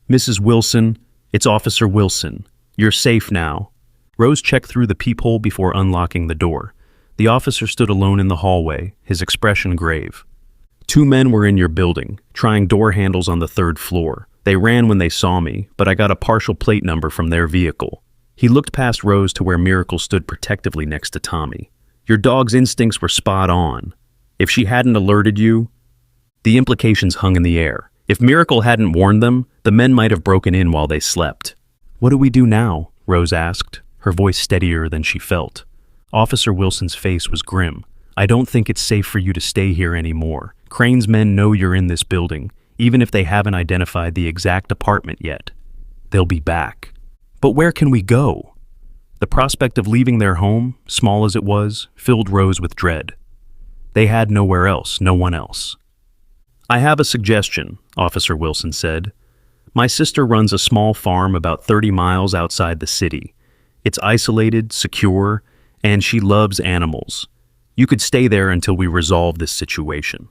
Mrs. Wilson, it's Officer Wilson. You're safe now. Rose checked through the peephole before unlocking the door. The officer stood alone in the hallway, his expression grave. 2 men were in your building, trying door handles on the 3rd floor. They ran when they saw me, but I got a partial plate number from their vehicle. He looked past Rose to where Miracle stood protectively next to Tommy. Your dog's instincts were spot on. If she hadn't alerted you, the implications hung in the air. If Miracle hadn't warned them, the men might have broken in while they slept. What do we do now? Rose asked, her voice steadier than she felt. Officer Wilson's face was grim. I don't think it's safe for you to stay here anymore. Crane's men know you're in this building, even if they haven't identified the exact apartment yet. They'll be back. But where can we go? The prospect of leaving their home, small as it was, filled Rose with dread. They had nowhere else, no one else. I have a suggestion, Officer Wilson said. My sister runs a small farm about 30 miles outside the city. It's isolated, secure, and she loves animals. You could stay there until we resolve this situation.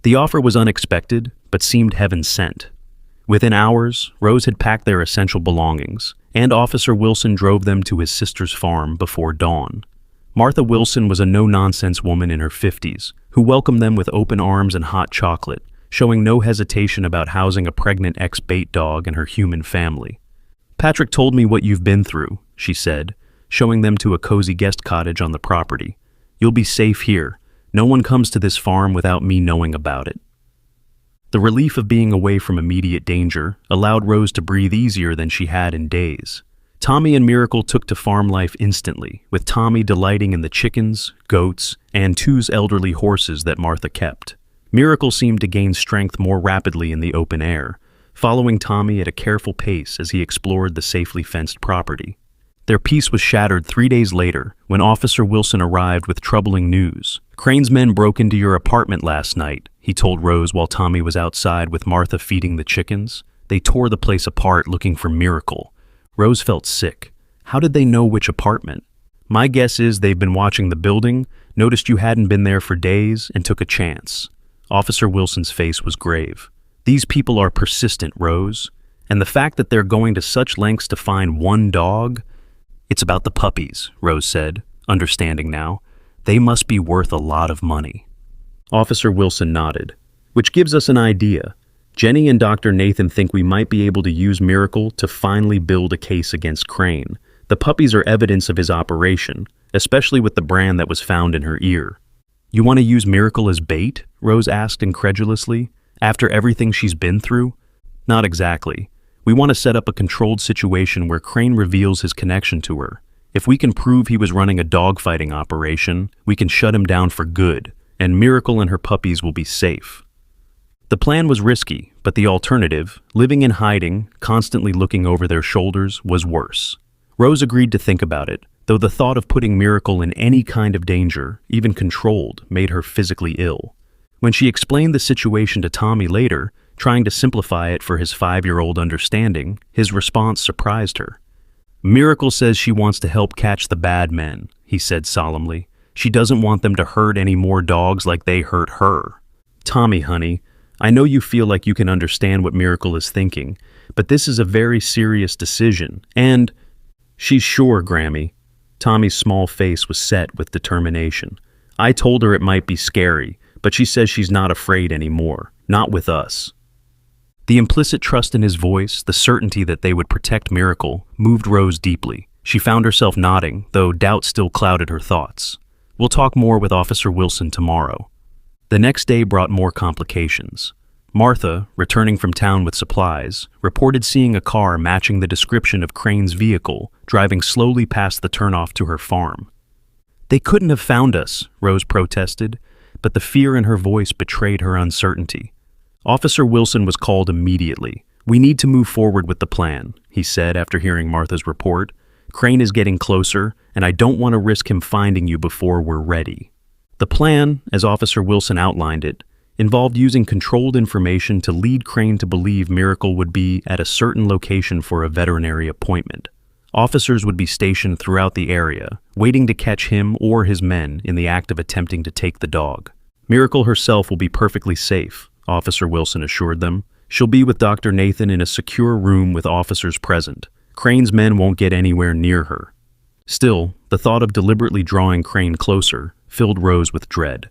The offer was unexpected, but seemed heaven-sent. Within hours, Rose had packed their essential belongings, and Officer Wilson drove them to his sister's farm before dawn. Martha Wilson was a no-nonsense woman in her 50s, who welcomed them with open arms and hot chocolate, showing no hesitation about housing a pregnant ex-bait dog and her human family. Patrick told me what you've been through, she said, showing them to a cozy guest cottage on the property. You'll be safe here. No one comes to this farm without me knowing about it. The relief of being away from immediate danger allowed Rose to breathe easier than she had in days. Tommy and Miracle took to farm life instantly, with Tommy delighting in the chickens, goats, and 2 elderly horses that Martha kept. Miracle seemed to gain strength more rapidly in the open air, following Tommy at a careful pace as he explored the safely fenced property. Their peace was shattered 3 days later when Officer Wilson arrived with troubling news. Crane's men broke into your apartment last night, he told Rose while Tommy was outside with Martha feeding the chickens. They tore the place apart looking for Miracle. Rose felt sick. How did they know which apartment? My guess is they've been watching the building, noticed you hadn't been there for days, and took a chance. Officer Wilson's face was grave. These people are persistent, Rose. And the fact that they're going to such lengths to find one dog... It's about the puppies, Rose said, understanding now. They must be worth a lot of money. Officer Wilson nodded. Which gives us an idea. Jenny and Dr. Nathan think we might be able to use Miracle to finally build a case against Crane. The puppies are evidence of his operation, especially with the brand that was found in her ear. You want to use Miracle as bait? Rose asked incredulously. After everything she's been through? Not exactly. We want to set up a controlled situation where Crane reveals his connection to her. If we can prove he was running a dogfighting operation, we can shut him down for good, and Miracle and her puppies will be safe. The plan was risky, but the alternative, living in hiding, constantly looking over their shoulders, was worse. Rose agreed to think about it, though the thought of putting Miracle in any kind of danger, even controlled, made her physically ill. When she explained the situation to Tommy later, trying to simplify it for his 5-year-old understanding, his response surprised her. Miracle says she wants to help catch the bad men, he said solemnly. She doesn't want them to hurt any more dogs like they hurt her. Tommy, honey, I know you feel like you can understand what Miracle is thinking, but this is a very serious decision, and... She's sure, Grammy. Tommy's small face was set with determination. I told her it might be scary, but she says she's not afraid anymore. Not with us. The implicit trust in his voice, the certainty that they would protect Miracle, moved Rose deeply. She found herself nodding, though doubt still clouded her thoughts. We'll talk more with Officer Wilson tomorrow. The next day brought more complications. Martha, returning from town with supplies, reported seeing a car matching the description of Crane's vehicle, driving slowly past the turnoff to her farm. They couldn't have found us, Rose protested, but the fear in her voice betrayed her uncertainty. Officer Wilson was called immediately. We need to move forward with the plan, he said after hearing Martha's report. Crane is getting closer, and I don't want to risk him finding you before we're ready. The plan, as Officer Wilson outlined it, involved using controlled information to lead Crane to believe Miracle would be at a certain location for a veterinary appointment. Officers would be stationed throughout the area, waiting to catch him or his men in the act of attempting to take the dog. Miracle herself will be perfectly safe, Officer Wilson assured them. She'll be with Dr. Nathan in a secure room with officers present. Crane's men won't get anywhere near her. Still, the thought of deliberately drawing Crane closer filled Rose with dread.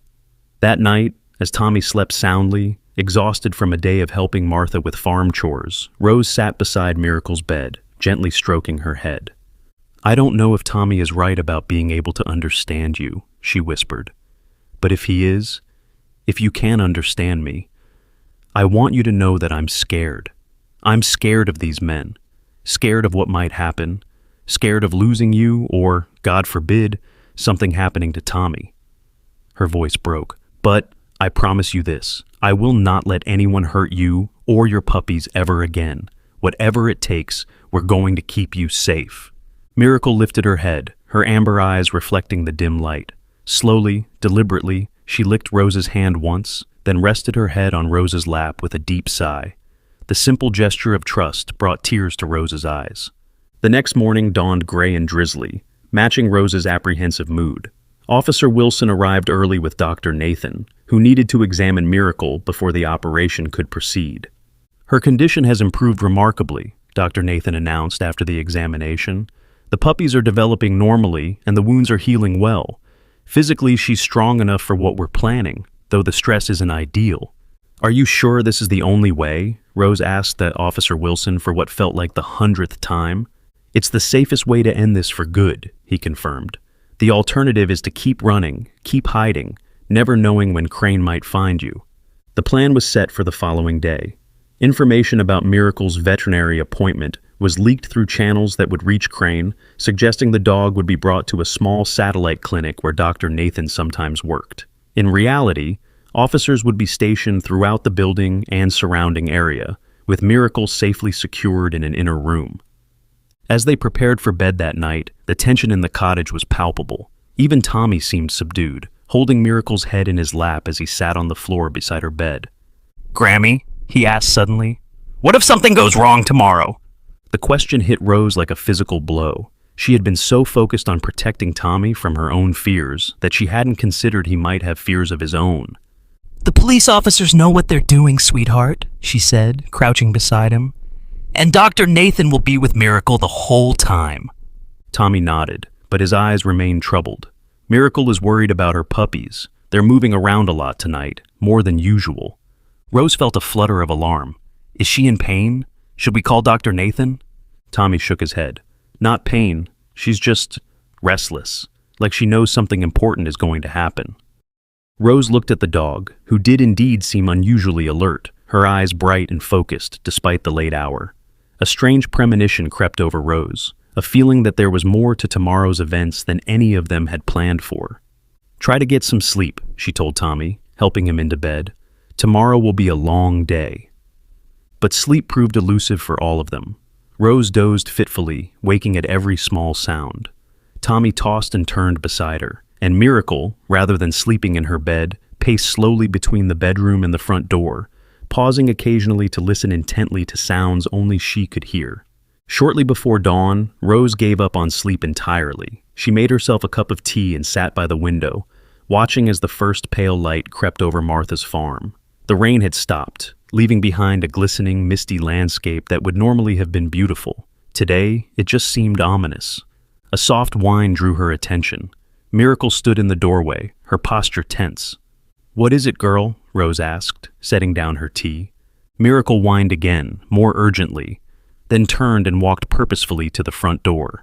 That night, as Tommy slept soundly, exhausted from a day of helping Martha with farm chores, Rose sat beside Miracle's bed, gently stroking her head. "I don't know if Tommy is right about being able to understand you," she whispered. "But if he is, if you can understand me, I want you to know that I'm scared. I'm scared of these men, scared of what might happen, scared of losing you or, God forbid, something happening to Tommy." Her voice broke. "But I promise you this, I will not let anyone hurt you or your puppies ever again. Whatever it takes, we're going to keep you safe." Miracle lifted her head, her amber eyes reflecting the dim light. Slowly, deliberately, she licked Rose's hand once, then rested her head on Rose's lap with a deep sigh. The simple gesture of trust brought tears to Rose's eyes. The next morning dawned gray and drizzly, matching Rose's apprehensive mood. Officer Wilson arrived early with Dr. Nathan, who needed to examine Miracle before the operation could proceed. "Her condition has improved remarkably," Dr. Nathan announced after the examination. "The puppies are developing normally and the wounds are healing well. Physically, she's strong enough for what we're planning, though the stress isn't ideal." "Are you sure this is the only way?" Rose asked Officer Wilson for what felt like the 100th time. "It's the safest way to end this for good," he confirmed. "The alternative is to keep running, keep hiding, never knowing when Crane might find you." The plan was set for the following day. Information about Miracle's veterinary appointment was leaked through channels that would reach Crane, suggesting the dog would be brought to a small satellite clinic where Dr. Nathan sometimes worked. In reality, officers would be stationed throughout the building and surrounding area, with Miracle safely secured in an inner room. As they prepared for bed that night, the tension in the cottage was palpable. Even Tommy seemed subdued, holding Miracle's head in his lap as he sat on the floor beside her bed. "Grammy?" he asked suddenly. "What if something goes wrong tomorrow?" The question hit Rose like a physical blow. She had been so focused on protecting Tommy from her own fears that she hadn't considered he might have fears of his own. "The police officers know what they're doing, sweetheart," she said, crouching beside him. "And Dr. Nathan will be with Miracle the whole time." Tommy nodded, but his eyes remained troubled. Miracle is worried about her puppies. They're moving around a lot tonight, more than usual. Rose felt a flutter of alarm. "Is she in pain? Should we call Dr. Nathan?" Tommy shook his head. "Not pain. She's just restless, like she knows something important is going to happen." Rose looked at the dog, who did indeed seem unusually alert, her eyes bright and focused despite the late hour. A strange premonition crept over Rose, a feeling that there was more to tomorrow's events than any of them had planned for. "Try to get some sleep," she told Tommy, helping him into bed. "Tomorrow will be a long day." But sleep proved elusive for all of them. Rose dozed fitfully, waking at every small sound. Tommy tossed and turned beside her, and Miracle, rather than sleeping in her bed, paced slowly between the bedroom and the front door, pausing occasionally to listen intently to sounds only she could hear. Shortly before dawn, Rose gave up on sleep entirely. She made herself a cup of tea and sat by the window, watching as the first pale light crept over Martha's farm. The rain had stopped, leaving behind a glistening, misty landscape that would normally have been beautiful. Today, it just seemed ominous. A soft whine drew her attention. Miracle stood in the doorway, her posture tense. "What is it, girl?" Rose asked, setting down her tea. Miracle whined again, more urgently, then turned and walked purposefully to the front door.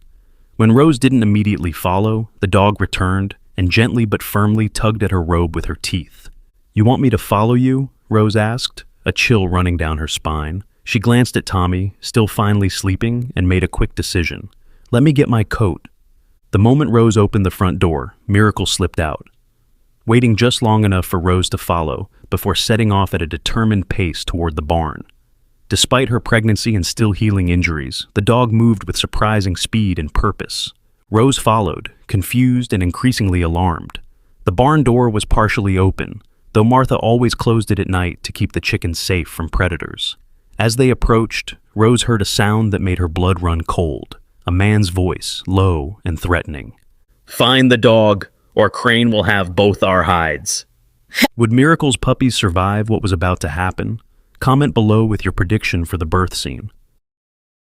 When Rose didn't immediately follow, the dog returned and gently but firmly tugged at her robe with her teeth. "You want me to follow you?" Rose asked, a chill running down her spine. She glanced at Tommy, still finely sleeping, and made a quick decision. "Let me get my coat." The moment Rose opened the front door, Miracle slipped out, waiting just long enough for Rose to follow before setting off at a determined pace toward the barn. Despite her pregnancy and still healing injuries, the dog moved with surprising speed and purpose. Rose followed, confused and increasingly alarmed. The barn door was partially open, though Martha always closed it at night to keep the chickens safe from predators. As they approached, Rose heard a sound that made her blood run cold, a man's voice, low and threatening. "Find the dog, or Crane will have both our hides." Would Miracle's puppies survive what was about to happen? Comment below with your prediction for the birth scene.